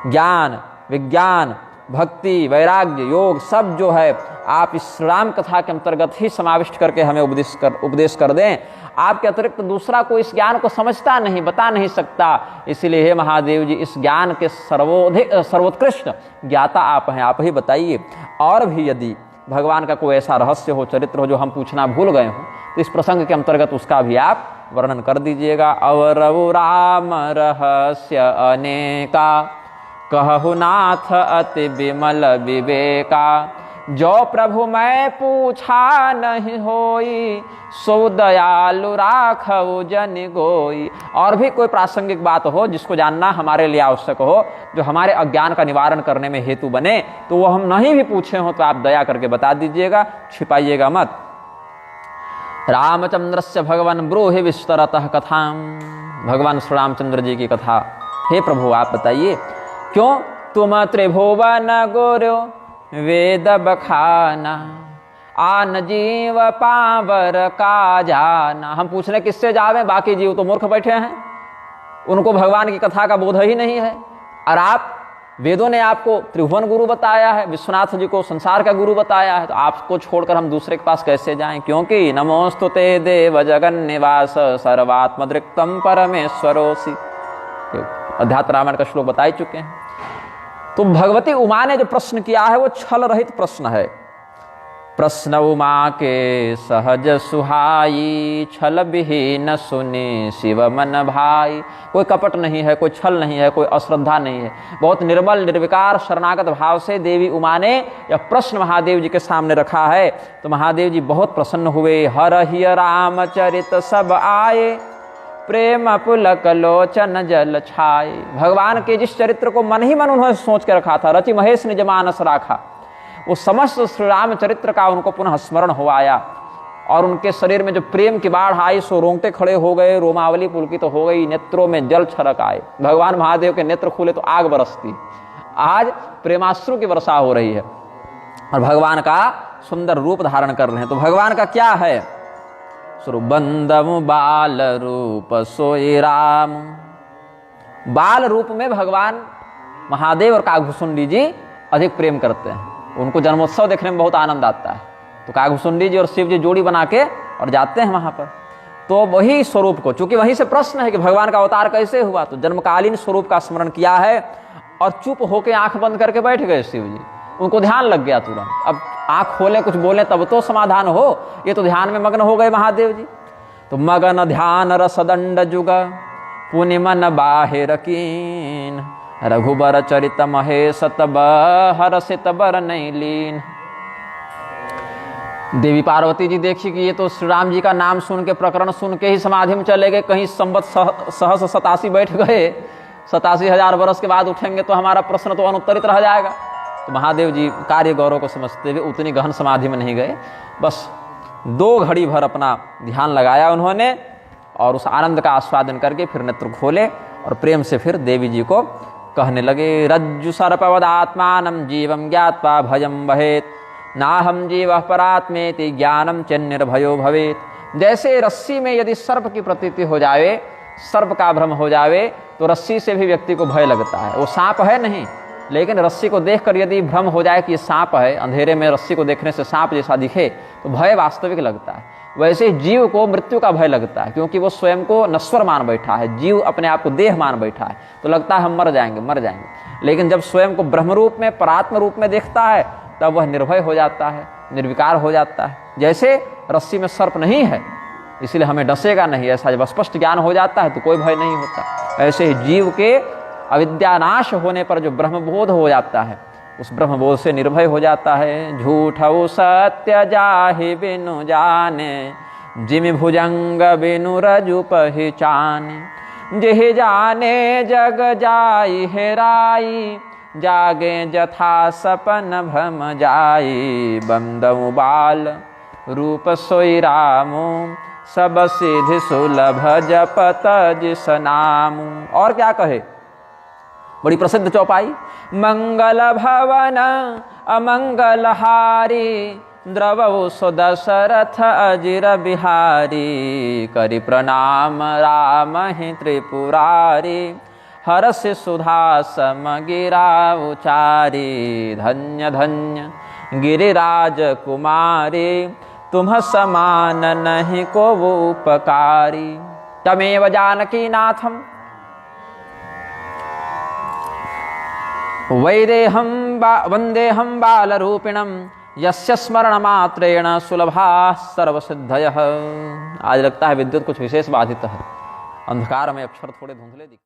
ज्ञान, विज्ञान, भक्ति, वैराग्य, योग सब जो है आप इस राम कथा के अंतर्गत ही समाविष्ट करके हमें उपदेश कर दें। आपके अतिरिक्त दूसरा कोई इस ज्ञान को समझता नहीं, बता नहीं सकता। इसलिए हे महादेव जी, इस ज्ञान के सर्वोत्कृष्ट ज्ञाता आप हैं, आप ही बताइए। और भी यदि भगवान का कोई ऐसा रहस्य हो, चरित्र हो जो हम पूछना भूल गए हों, तो इस प्रसंग के अंतर्गत उसका भी आप वर्णन कर दीजिएगा। अवरवु राम रहस्य अनेका कहु नाथ अति विमल विवेका जो प्रभु मैं पूछा नहीं होई सो दयालु राखऊ जन गोई। और भी कोई प्रासंगिक बात हो जिसको जानना हमारे लिए आवश्यक हो, जो हमारे अज्ञान का निवारण करने में हेतु बने, तो वो हम नहीं भी पूछे हो तो आप दया करके बता दीजिएगा, छिपाइएगा मत। रामचंद्रस्य भगवान ब्रूहि विस्तरतः कथाम। भगवान श्री रामचंद्र जी की कथा, हे प्रभु आप बताइए। क्यों? तुम त्रिभुवन गुरु वेद बखाना आन जीव पावर का जाना। हम पूछने किससे जावे, बाकी जीव तो मूर्ख बैठे हैं, उनको भगवान की कथा का बोध ही नहीं है। और आप, वेदों ने आपको त्रिभुवन गुरु बताया है, विश्वनाथ जी को संसार का गुरु बताया है, तो आपको छोड़कर हम दूसरे के पास कैसे जाएं? क्योंकि नमोस्तुते देव जगन निवास सर्वात्मदृक्तम परमेश्वरोसि, अध्यात्म रामायण का श्लोक बता ही चुके हैं। तो भगवती उमा ने जो प्रश्न किया है वो छल रहित प्रश्न है। प्रश्न उमा के सहज सुहाई छल विहीन सुनी शिव मन भाई। कोई कपट नहीं है, कोई छल नहीं है, कोई अश्रद्धा नहीं है। बहुत निर्मल निर्विकार शरणागत भाव से देवी उमा ने यह प्रश्न महादेव जी के सामने रखा है। तो महादेव जी बहुत प्रसन्न हुए। हरहि रामचरित सब आए प्रेम पुलक लोचन जल छाए। भगवान के जिस चरित्र को मन ही मन उन्होंने सोच के रखा था, रचि महेश निज मानस राखा, वो समस्त श्री राम चरित्र का उनको पुनः स्मरण हो आया। और उनके शरीर में जो प्रेम की बाढ़ आई सो रोंगटे खड़े हो गए, रोमावली पुलकित तो हो गई, नेत्रों में जल छलक आए। भगवान महादेव के नेत्र खुले तो आग बरसती। आज प्रेमाश्रु की वर्षा हो रही है और भगवान का सुंदर रूप धारण कर रहे हैं। तो भगवान का क्या है? सुरबंदम बाल रूप सोई राम। बाल रूप में भगवान महादेव और कागभूषुंडी जी अधिक प्रेम करते हैं। उनको जन्मोत्सव देखने में बहुत आनंद आता है। तो कागभूषुंडी जी और शिव जी जोड़ी बना के और जाते हैं वहां पर। तो वही स्वरूप को, चूंकि वहीं से प्रश्न है कि भगवान का अवतार कैसे हुआ, तो जन्मकालीन स्वरूप का स्मरण किया है और चुप होकर आंख बंद करके बैठ गए शिव जी। उनको ध्यान लग गया तुरंत। अब आंख खोले कुछ बोले तब तो समाधान हो, ये तो ध्यान में मग्न हो गए महादेव जी। तो मगन ध्यान रसदंड जुग पुनि मन बाहिर कीन रघुबर चरित महेश तब हरसित बर नहीं लीन। देवी पार्वती जी देखी कि ये तो श्री राम जी का नाम सुन के, प्रकरण सुन के ही समाधि में चले गए। कहीं संवत सहस 87 बैठ गए, 87,000 वर्ष के बाद उठेंगे तो हमारा प्रश्न तो अनुत्तरित रह जाएगा। तो महादेव जी कार्य गौरव को समझते हुए उतनी गहन समाधि में नहीं गए, बस 2 घड़ी भर अपना ध्यान लगाया उन्होंने और उस आनंद का आस्वादन करके फिर नेत्र खोले और प्रेम से फिर देवी जी को कहने लगे, रज्जु सर्पवदात्मानं जीवं ज्ञात्वा भयं बहेत, नाहं जीवः परात्मेति ज्ञानं चेन्निर्भयो भवेत। जैसे रस्सी में यदि सर्प की प्रतीति हो जावे, सर्प का भ्रम हो जावे, तो रस्सी से भी व्यक्ति को भय लगता है। वो सांप है नहीं, लेकिन रस्सी को देखकर यदि भ्रम हो जाए कि ये सांप है, अंधेरे में रस्सी को देखने से सांप जैसा दिखे तो भय वास्तविक लगता है। वैसे जीव को मृत्यु का भय लगता है, क्योंकि वो स्वयं को नश्वर मान बैठा है, जीव अपने आप को देह मान बैठा है, तो लगता है हम मर जाएंगे। लेकिन जब स्वयं को ब्रह्म रूप में, परात्म रूप में देखता है, तब वह निर्भय हो जाता है, निर्विकार हो जाता है। जैसे रस्सी में सर्प नहीं है, इसलिए हमें डसेगा नहीं, ऐसा जब स्पष्ट ज्ञान हो जाता है तो कोई भय नहीं होता। ऐसे ही जीव के अविद्यानाश होने पर जो ब्रह्मबोध हो जाता है, उस ब्रह्मबोध से निर्भय हो जाता है। झूठौ सत्य जाहि बिनु जाने, जिमि भुजंग बिनु रजु पहचाने। जेहि जाने जग जाई हेराई, जागे जथा सपन भ्रम जाई। बंदउ बाल रूप सोई रामो, सब सिद्धि सुलभ जपत जिस नामु। और क्या कहे, बड़ी प्रसिद्ध चौपाई। मंगल भवन अमंगल हारी, द्रवौ सो दशरथ अजिर बिहारी। करि प्रणाम राम ही त्रिपुरारी, हरष सुधा सम गिरा उचारी। धन्य धन्य गिरिराज कुमारी, तुम समान नहीं को वो उपकारी। तमेव जानकी नाथम वंदेहम बालरूपिणम, यस्य स्मरण मात्रेण सुलभा सर्वसिद्धयः। आज लगता है विद्युत कुछ विशेष बाधित है, अंधकार में अक्षर थोड़े धुंधले दिख